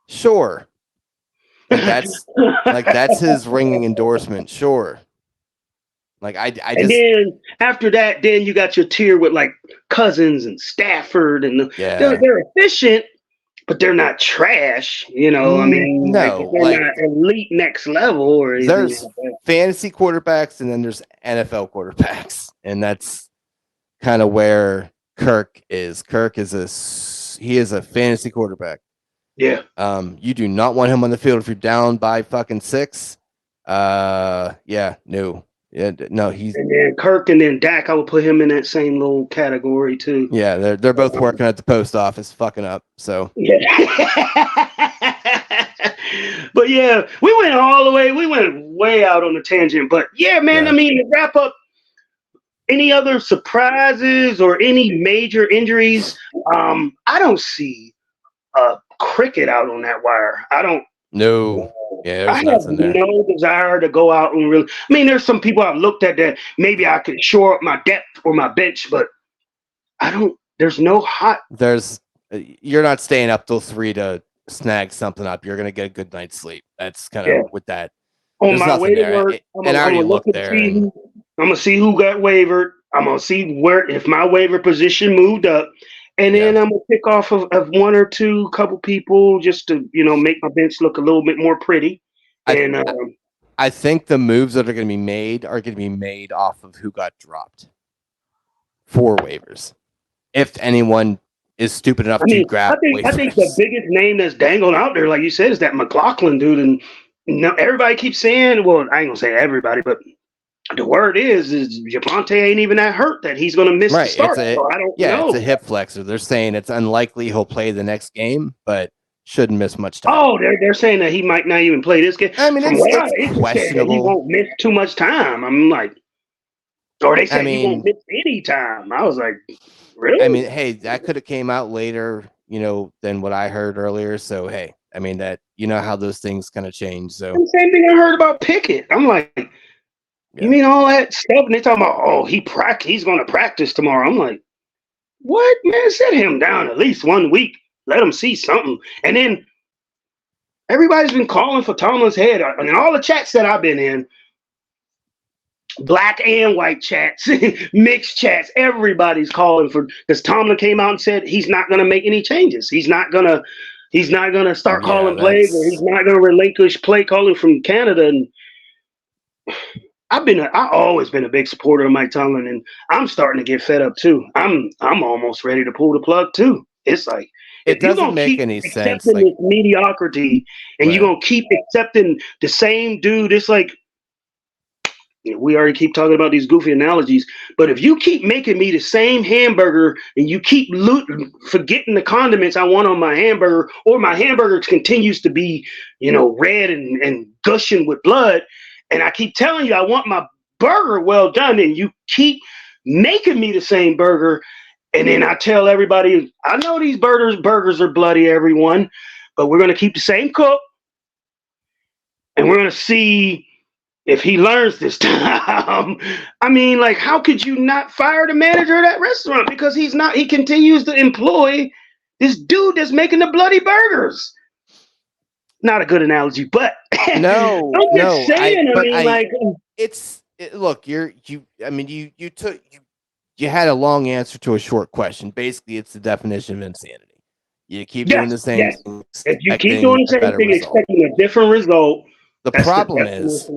Sure. That's his ringing endorsement. Sure. Like I just. And then after that, then you got your tier with like Cousins and Stafford, and they're efficient, but they're not trash. You know, I mean, no, they're not elite next level or anything. There's fantasy quarterbacks, and then there's NFL quarterbacks, and that's kind of where Kirk is. Kirk is he is a fantasy quarterback. Yeah. You do not want him on the field if you're down by fucking 6. No. Yeah, no, he's and then Kirk and then Dak, I would put him in that same little category too. Yeah, they're both working at the post office, fucking up. So yeah. But yeah, we went all the way. We went way out on the tangent. But yeah, man. I mean, to wrap up, any other surprises or any major injuries? I don't see a cricket out on that wire. I don't. No. Yeah, I have no desire to go out and really. I mean, there's some people I've looked at that maybe I could shore up my depth or my bench, but I don't. There's no hot. You're not staying up till 3 to snag something up. You're gonna get a good night's sleep. That's kind of with that. On my way to work, I'm gonna look there. I'm gonna see who got wavered. I'm gonna see if my waiver position moved up. And then I'm gonna pick off of 1 or 2 couple people just to make my bench look a little bit more pretty. I think the moves that are going to be made off of who got dropped for waivers. If anyone is stupid enough to grab waivers. I think the biggest name that's dangled out there, like you said, is that McLaughlin dude. And everybody keeps saying, well, I ain't gonna say everybody, but the word is Javonte ain't even that hurt that he's going to miss the start. So I don't know. It's a hip flexor. They're saying it's unlikely he'll play the next game, but shouldn't miss much time. Oh, they're saying that he might not even play this game. I mean, From it's what it just said that he questionable. won't miss too much time. I'm like, or they said I he won't mean, miss any time. I was like, really? I mean, hey, that could have came out later, than what I heard earlier. So, hey, I mean that how those things kind of change. So, And same thing I heard about Pickett. I'm like, you mean all that stuff? And they talking about, oh, he's going to practice tomorrow. I'm like, what, man? Set him down at least 1 week. Let him see something. And then everybody's been calling for Tomlin's head. And in all the chats that I've been in, black and white chats, mixed chats, everybody's calling for, because Tomlin came out and said he's not going to make any changes. He's not going to start calling plays, or he's not going to relinquish play calling from Canada. And I've always been a big supporter of Mike Tomlin, and I'm starting to get fed up too. I'm almost ready to pull the plug too. It's like, it doesn't make any sense. Like, this mediocrity, and you're gonna keep accepting the same dude. It's like, we already keep talking about these goofy analogies, but if you keep making me the same hamburger and you keep forgetting the condiments I want on my hamburger, or my hamburger continues to be, red and gushing with blood, and I keep telling you I want my burger well done, and you keep making me the same burger, and then I tell everybody, I know these burgers are bloody, everyone, but we're going to keep the same cook, and we're going to see if he learns this time. I mean, like, how could you not fire the manager of that restaurant? Because he continues to employ this dude that's making the bloody burgers. Not a good analogy, but no, I'm just saying. Look, you had a long answer to a short question. Basically, it's the definition of insanity. You keep doing the same thing. If you keep doing the same thing, expecting a different result. The problem is,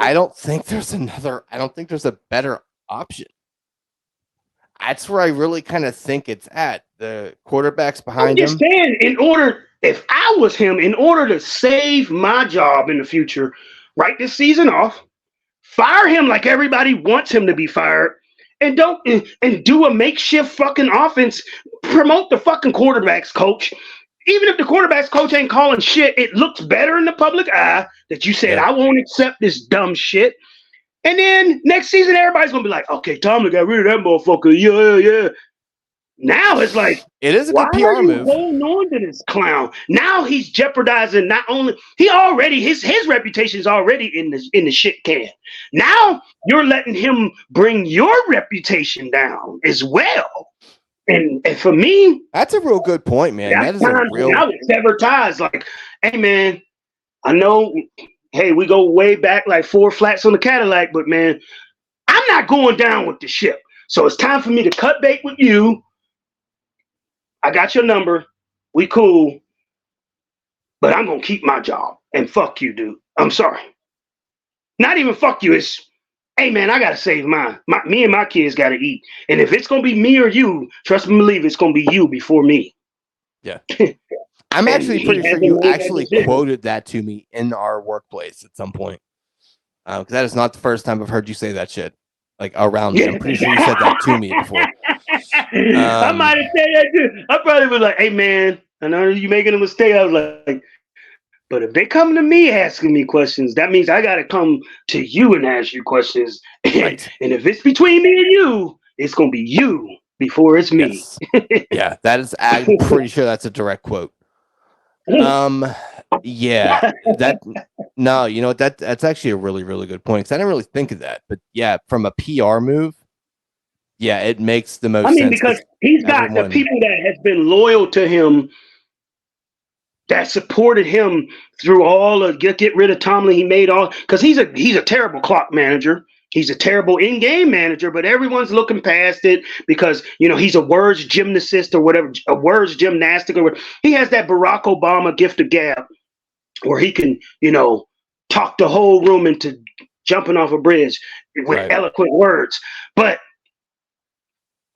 I don't think there's a better option. That's where I really kind of think it's at. The quarterback's behind him. I'm just saying, if I was him, in order to save my job in the future, write this season off, fire him like everybody wants him to be fired, and do a makeshift fucking offense. Promote the fucking quarterback's coach. Even if the quarterback's coach ain't calling shit, it looks better in the public eye that you said, I won't accept this dumb shit. And then next season, everybody's going to be like, okay, Tomlin got rid of that motherfucker. Yeah. Now it's like, it is a good PR move. Holding on to this clown. Now he's jeopardizing not only his reputation is already in the shit can. Now you're letting him bring your reputation down as well. And for me, that's a real good point, man. That is a real. I would sever ties. Like, hey, man, I know. Hey, we go way back like 4 flats on the Cadillac, but man, I'm not going down with the ship. So it's time for me to cut bait with you. I got your number. We cool. But I'm gonna keep my job. And fuck you, dude. I'm sorry. Not even fuck you. It's, hey, man, I got to save mine. Me and my kids got to eat. And if it's going to be me or you, trust me, believe it's going to be you before me. Yeah. I'm actually pretty sure you actually quoted that to me in our workplace at some point. Because that is not the first time I've heard you say that shit. Like, around me. I'm pretty sure you said that to me before. I might have said that too. I probably was like, hey, man, I know you're making a mistake. I was like, but if they come to me asking me questions, that means I got to come to you and ask you questions. Right. And if it's between me and you, it's going to be you before it's me. Yes. Yeah, I'm pretty sure that's a direct quote. Yeah, that's actually a really, really good point. 'Cause I didn't really think of that, but yeah, from a PR move, yeah, it makes the most sense. Because he's got the people that has been loyal to him, that supported him through all of get rid of Tomlin. He made all, because he's a terrible clock manager. He's a terrible in-game manager, but everyone's looking past it because, he's a words gymnast or whatever, a words gymnastic or whatever. He has that Barack Obama gift of gab where he can, talk the whole room into jumping off a bridge with eloquent words. But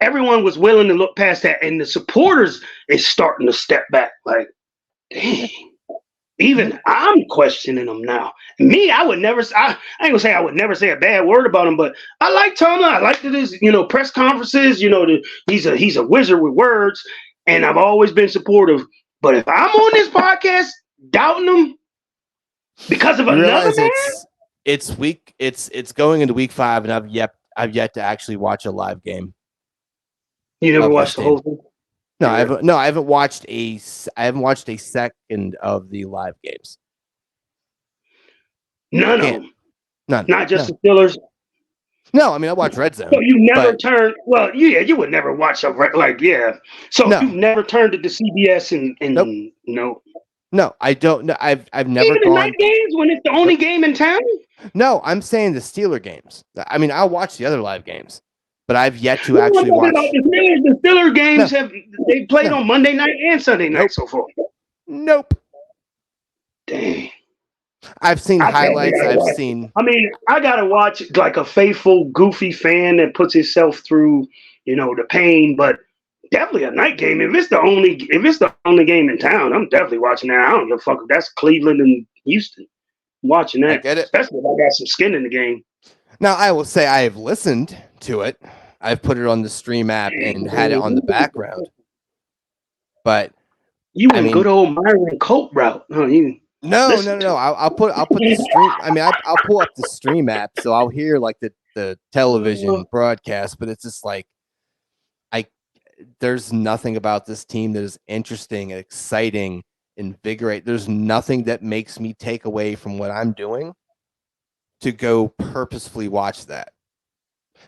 everyone was willing to look past that, and the supporters is starting to step back like, dang, even I'm questioning him now. Me, I would never, I ain't gonna say I would never say a bad word about him, but I like Tomlin. I like his, press conferences, he's a wizard with words, and I've always been supportive. But if I'm on this podcast doubting them because of You another realize man, it's going into week 5, and I've yet to actually watch a live game. you never of watched this the whole team. thing. No, I haven't watched a second of the live games. None of Can't. them. None. Not just No. the Steelers. No, I mean I watch Red Zone. So you never but turned. Well, yeah, you would never watch a like yeah. So No. you never turned to the CBS and Nope. no. No, I don't. No, I've never Even the gone. night games when it's the only game in town. No, I'm saying the Steeler games. I mean, I'll watch the other live games, but I've yet to No, I'm actually talking watch. about the Steelers. The Steelers games No. have they played No. on Monday night and Sunday night Nope. so far. Nope. Dang. I've seen I highlights. gotta I've watch. seen. I mean, I gotta watch like a faithful, goofy fan that puts himself through, the pain. But definitely a night game. If it's the only game in town, I'm definitely watching that. I don't give a fuck if that's Cleveland and Houston. I'm watching that, I get it. especially if I got some skin in the game. Now, I will say I have listened to it. I've put it on the stream app and had it on the background. But you went good old Myron Cope route, huh? No. I'll put the stream. I mean, I'll pull up the stream app, so I'll hear like the television broadcast. But it's just like, there's nothing about this team that is interesting, exciting, invigorate. There's nothing that makes me take away from what I'm doing to go purposefully watch that.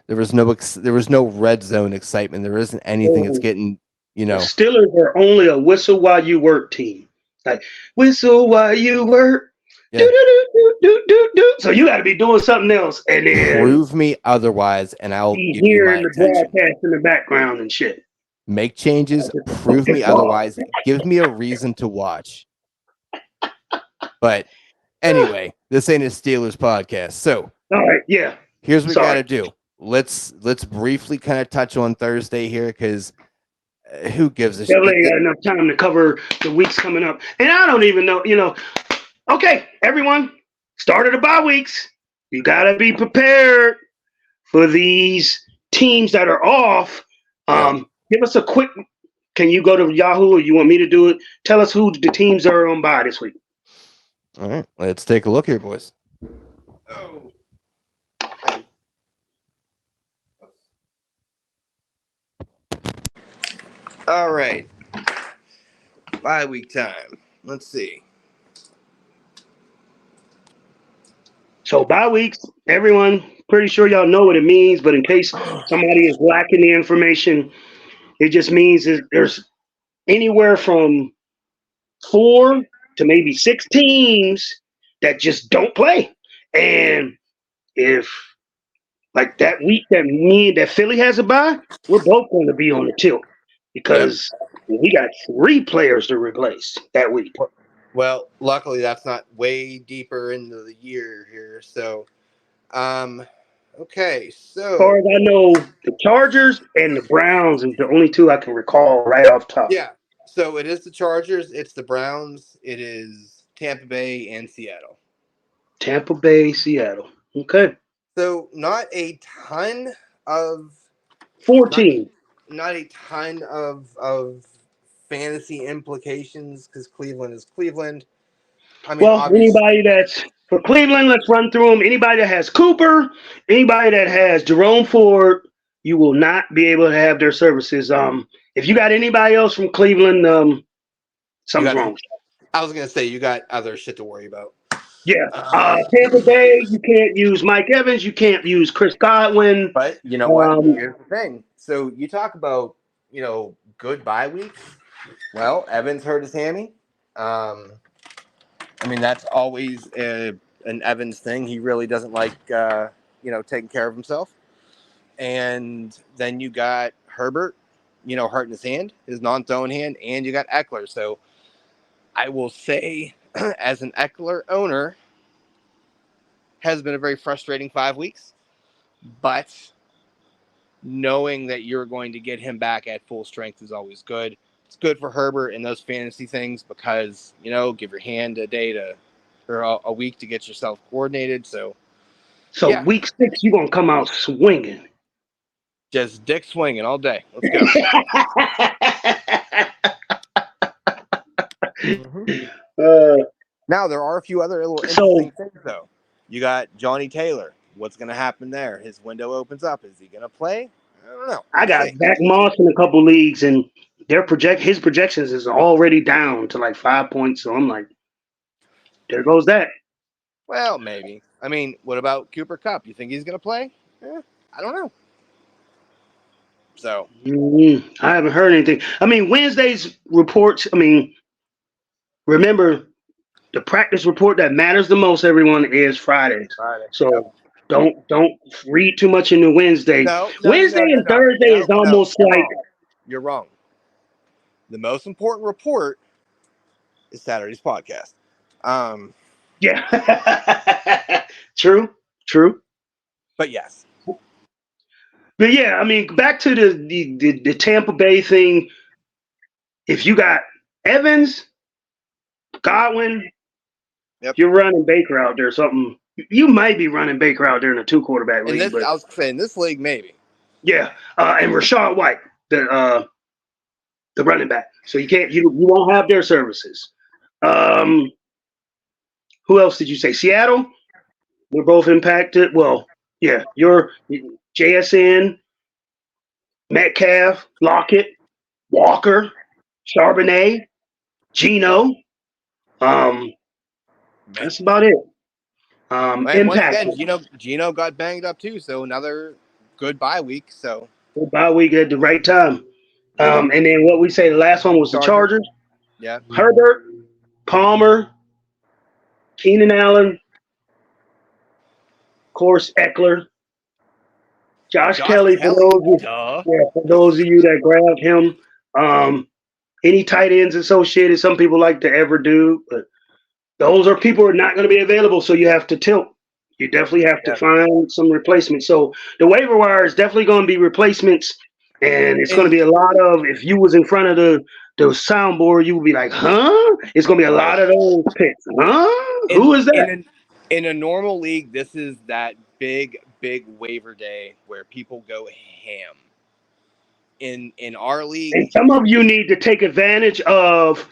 There was no red zone excitement. There isn't anything that's getting, The Steelers are only a whistle while you work team. Like whistle while you work. Yeah. Do. So you got to be doing something else, and then prove me otherwise, and I'll give you my hearing the attention. broadcast in the background and shit. Make changes, prove me otherwise, give me a reason to watch. But anyway, this ain't a Steelers podcast. So all right, yeah. Here's what we gotta do. Let's briefly kind of touch on Thursday here, because who gives a shit? Definitely got enough time to cover the weeks coming up. And I don't even know, okay, everyone, started the bye weeks. You gotta be prepared for these teams that are off. Give us a quick. Can you go to Yahoo, or you want me to do it? Tell us who the teams are on bye this week. All right, let's take a look here, boys. All right, bye week time. Let's see. So bye weeks, everyone. Pretty sure y'all know what it means, but in case somebody is lacking the information, it just means that there's anywhere from 4 to maybe 6 teams that just don't play. And if like that week that Philly has a bye, we're both going to be on the tilt because we got 3 players to replace that week. Well, luckily that's not way deeper into the year here. So, okay. So as far as I know, the Chargers and the Browns is the only 2 I can recall right off top. Yeah. So it is the Chargers, it's the Browns, it is Tampa Bay and Seattle. Tampa Bay, Seattle. Okay. So not a ton of 14. Not a ton of fantasy implications, because Cleveland is Cleveland. I mean, anybody that's for Cleveland, let's run through them. Anybody that has Cooper, anybody that has Jerome Ford, you will not be able to have their services. If you got anybody else from Cleveland, something's wrong. I was gonna say you got other shit to worry about. Yeah. Tampa Bay, you can't use Mike Evans, you can't use Chris Godwin. But you know what? Here's the thing. So you talk about, good bye weeks. Well, Evans hurt his hammy. I mean, that's always an Evans thing. He really doesn't like, taking care of himself. And then you got Herbert, hurting his hand, his non-throwing hand, and you got Eckler. So I will say, as an Eckler owner, has been a very frustrating 5 weeks. But knowing that you're going to get him back at full strength is always good. It's good for Herbert and those fantasy things because, give your hand a week to get yourself coordinated. So yeah. Week 6, you're going to come out swinging. Just dick swinging all day. Let's go. Now there are a few other little So interesting things though. You got Johnny Taylor. What's going to happen there? His window opens up. Is he going to play? I don't know. I We'll got see. Zach Moss in a couple leagues, and his projections is already down to like 5 points. So I'm like, there goes that. Well, maybe. I mean, what about Cooper Kupp? You think he's going to play? I don't know. So I haven't heard anything. I mean, Wednesday's reports. I mean, remember the practice report that matters the most. Everyone is Fridays. Friday. Yep. So don't read too much into Wednesday. No. Wednesday and Thursday is almost You're like wrong. You're wrong. The most important report is Saturday's podcast. yeah, true. But yes. But yeah, I mean, back to the Tampa Bay thing. If you got Evans, Godwin, Yep. you're running Baker out there. Something you might be running Baker out there in a 2 quarterback In league. this, But I was saying this league maybe. yeah, and Rashad White, the running back. So you won't have their services. Who else did you say? Seattle. We're both impacted. Well, yeah, you're JSN, Metcalf, Lockett, Walker, Charbonnet, Gino. That's about it. And once Impact. again, Gino got banged up too, so another good bye week. So Bye week at the right time. And then what we say, the last one was the Chargers. Yeah. Herbert, Palmer, Keenan Allen, of course, Eckler, Josh Kelly. For those of you that grabbed him, any tight ends associated, some people like to ever do, but those are people who are not going to be available, so you have to tilt. You definitely have to find some replacements. So the waiver wire is definitely going to be replacements, and it's going to be a lot of. If you was in front of the soundboard, you would be like, "Huh?" It's going to be a lot of those picks. Huh? Who is that? In a normal league, this is that big waiver day where people go ham. In our league, And some of you need to take advantage of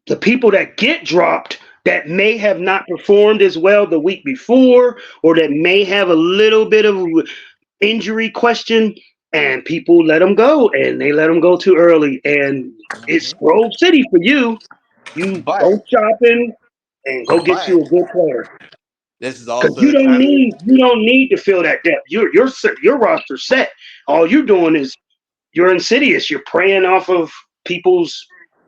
the people that get dropped that may have not performed as well the week before, or that may have a little bit of injury question, and people let them go, and they let them go too early. And it's Grove City for you. You go shopping and go get you a good player. This is also You don't need to fill that depth. Your roster set. All you're doing is you're insidious. You're preying off of people's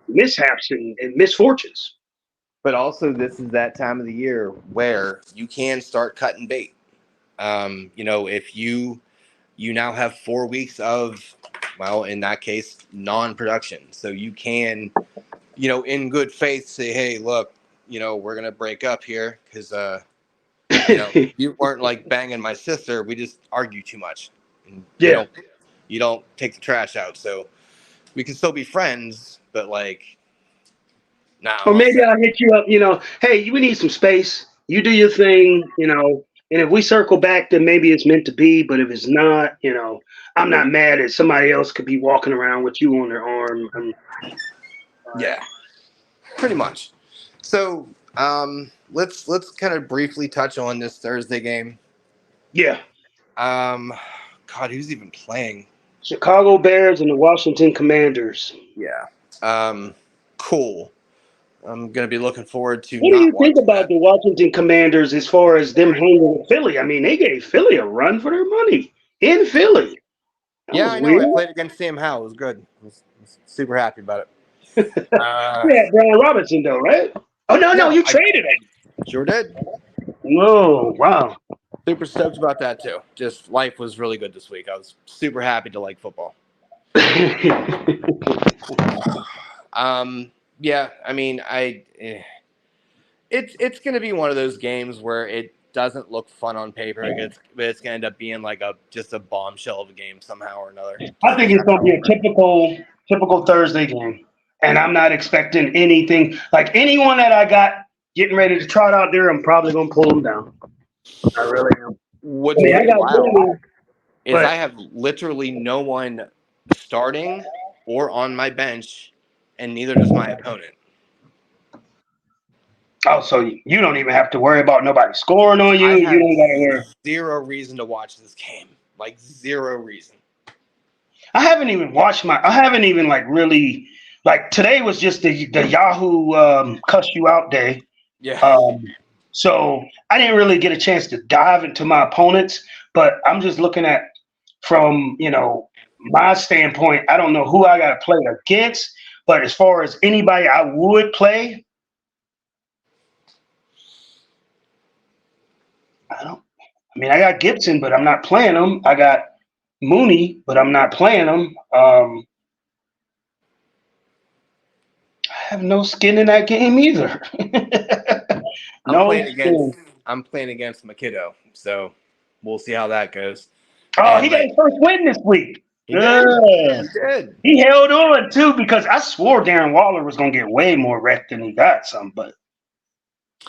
mishaps and misfortunes. But also, this is that time of the year where you can start cutting bait. If you now have 4 weeks of, well, in that case, non-production, so you can, in good faith, say, hey, look, we're gonna break up here because you weren't like banging my sister. We just argue too much. And you don't take the trash out, so we can still be friends, but like, nah. Or maybe I'll hit you up. Hey, we need some space. You do your thing. And if we circle back, then maybe it's meant to be. But if it's not, I'm not mad that somebody else could be walking around with you on their arm. Yeah, pretty much. So let's kind of briefly touch on this Thursday game. Yeah. God, who's even playing? Chicago Bears and the Washington Commanders. Yeah. Cool. I'm gonna be looking forward to. What do you think about the Washington Commanders as far as them hanging with Philly? I mean, they gave Philly a run for their money in Philly. I know. Weird. I played against Sam Howell. It was good. I was super happy about it. Yeah, Brian Robinson though, right? Oh no, you traded him. Sure did. Whoa, wow. Super stoked about that too. Just life was really good this week. I was super happy to like football. Yeah, I mean, it's going to be one of those games where it doesn't look fun on paper, but it's going to end up being like just a bombshell of a game somehow or another. I think it's going to be a typical Thursday game, and I'm not expecting anything like anyone that I got getting ready to trot out there. I'm probably going to pull them down. I really am. What's wild is I have literally no one starting or on my bench, and neither does my opponent. Oh, so you don't even have to worry about nobody scoring on you. I You have don't gotta worry. zero reason to watch this game. Like zero reason. I haven't even like really like today was just the Yahoo cuss you out day. Yeah. Um, so I didn't really get a chance to dive into my opponents, but I'm just looking at from my standpoint. I don't know who I got to play against, but as far as anybody I would play, I don't. I mean, I got Gibson, but I'm not playing him. I got Mooney, but I'm not playing him. I have no skin in that game either. I'm No playing against skin. I'm playing against Makido, so we'll see how that goes. Oh, he And got like his first win this week. he did. He did. He held on too because I swore Darren Waller was gonna get way more wrecked than he got some, but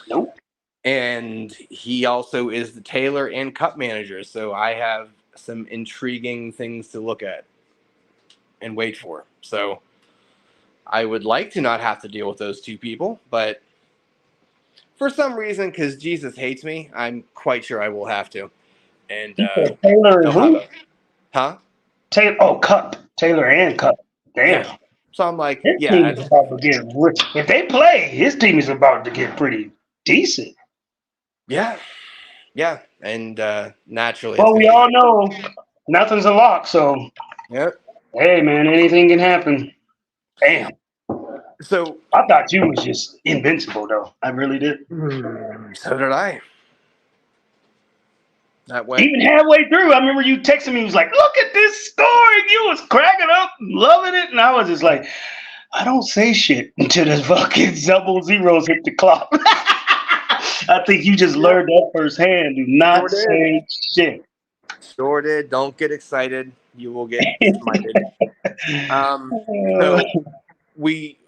nope. And he also is the tailor and cup manager, so I have some intriguing things to look at and wait for. So I would like to not have to deal with those two people, but for some reason, because Jesus hates me, I'm quite sure I will have to. And He said Taylor and he'll have who? a huh? Taylor. Oh, Cup. Taylor and Cup. Damn. Yeah. So I'm like, His team yeah, is about to get if they play, his team is about to get pretty decent. yeah, yeah. And naturally, it's Well, gonna we be all know nothing's a lock, so yep. hey man, anything can happen. Damn. So I thought you was just invincible though. I really did. so did I. That went Even halfway through, I remember you texting me. He was like, "Look at this scoring." You was cracking up, loving it, and I was just like, "I don't say shit until the fucking double zeros hit the clock." I think you just yeah, learned that firsthand. Do sure not did. say shit. Sure did. Don't get excited. You will get smited. So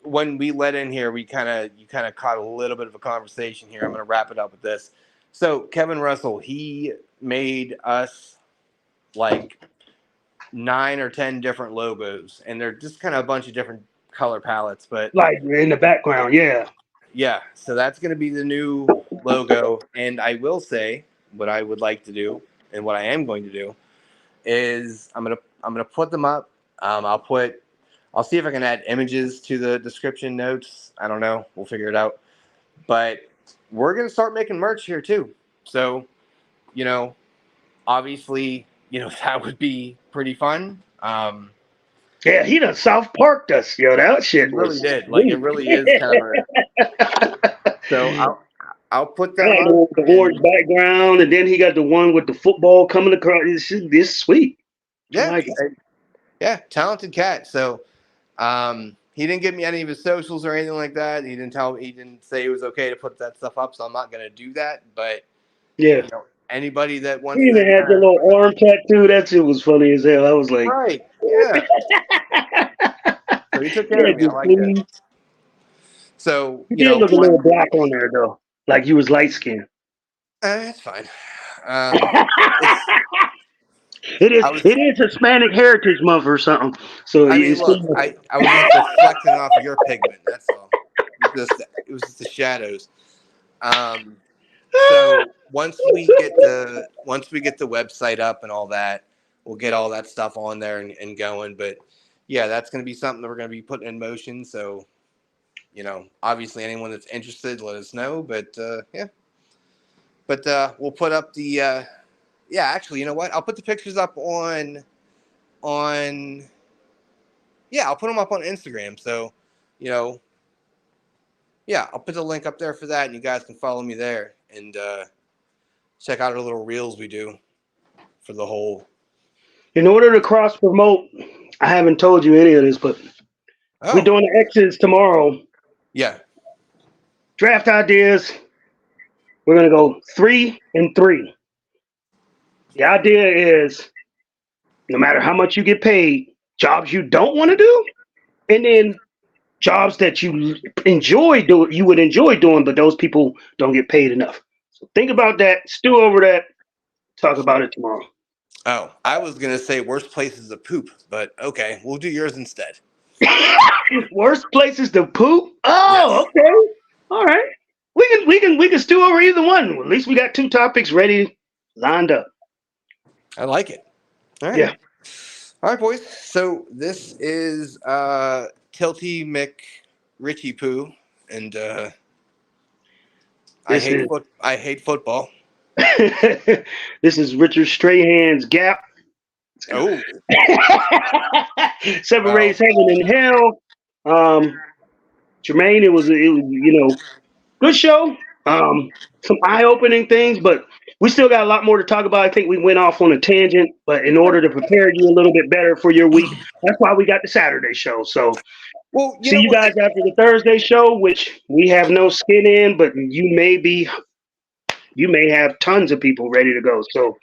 when we let in here, you kind of caught a little bit of a conversation here. I'm going to wrap it up with this. So Kevin Russell, he made us like 9 or 10 different logos, and they're just kind of a bunch of different color palettes. But Like in the background, yeah. yeah, so that's going to be the new logo. And I will say what I would like to do, and what I am going to do, is I'm gonna put them up. I'll see if I can add images to the description notes. I don't know. We'll figure it out. But we're gonna start making merch here too. So, you know, obviously, that would be pretty fun. Yeah, he done South Parked us, yo. That He shit really was did. Like it sweet. really is kind of so I'll put them Yeah, the up one with the orange and background, and then he got the one with the football coming across. This sweet. I yeah, like it. yeah, talented cat. So he didn't give me any of his socials or anything like that. He didn't say it was okay to put that stuff up, so I'm not gonna do that. But Yeah. anybody that He wants even to had the kind of little arm tattoo. That shit was funny as hell. I was like, right, yeah. So he took care yeah, of me. I dude, like that. please. So You did look a little black on there though, like you was light skinned. it's fine. It's I was. It is Hispanic Heritage Month or something. So I mean, it's look, I was just reflecting off of your pigment. That's all. It was just the shadows. So once we get the website up and all that, we'll get all that stuff on there and going. But yeah, that's going to be something that we're going to be putting in motion. So obviously anyone that's interested, let us know. But yeah, but we'll put up the yeah. Actually, you know what? I'll put the pictures up on yeah. I'll put them up on Instagram. So you know. Yeah, I'll put the link up there for that, and you guys can follow me there and check out our little reels we do for the whole. in order to cross promote. I haven't told you any of this, but we're Oh, doing the X's tomorrow. yeah. Draft ideas. We're gonna go 3-3. The idea is no matter how much you get paid, jobs you don't want to do, and then jobs that you would enjoy doing, but those people don't get paid enough. So think about that, stew over that, talk about it tomorrow. Oh, I was gonna say worst places to poop, but okay, we'll do yours instead. Worst places to poop? Yes. Oh, okay. All right. we can stew over either one. At least we got 2 topics ready, lined up. I like it. All right. Yeah. All right, boys. So this is Tilty McRitchie Poo, and I hate football. This is Richard Strahan's Gap. Oh, Separates heaven and hell. Jermaine, it was good show. Some eye-opening things, but we still got a lot more to talk about. I think we went off on a tangent, but in order to prepare you a little bit better for your week, that's why we got the Saturday show. So, well, see you guys after the Thursday show, which we have no skin in, but you may have tons of people ready to go. So,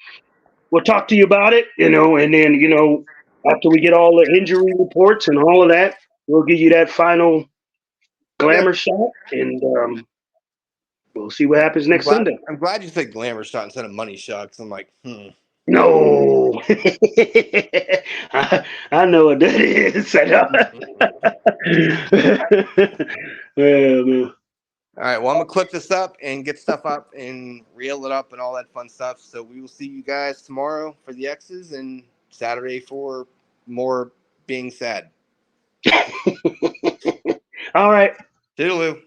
we'll talk to you about it, and then after we get all the injury reports and all of that, we'll give you that final glamour shot, and we'll see what happens next Sunday. I'm glad you said glamour shot instead of money shot, because I'm like, No. I know what that is. Yeah, man. All right, well, I'm going to clip this up and get stuff up and reel it up and all that fun stuff. So we will see you guys tomorrow for the X's and Saturday for more being sad. All right. Toodaloo.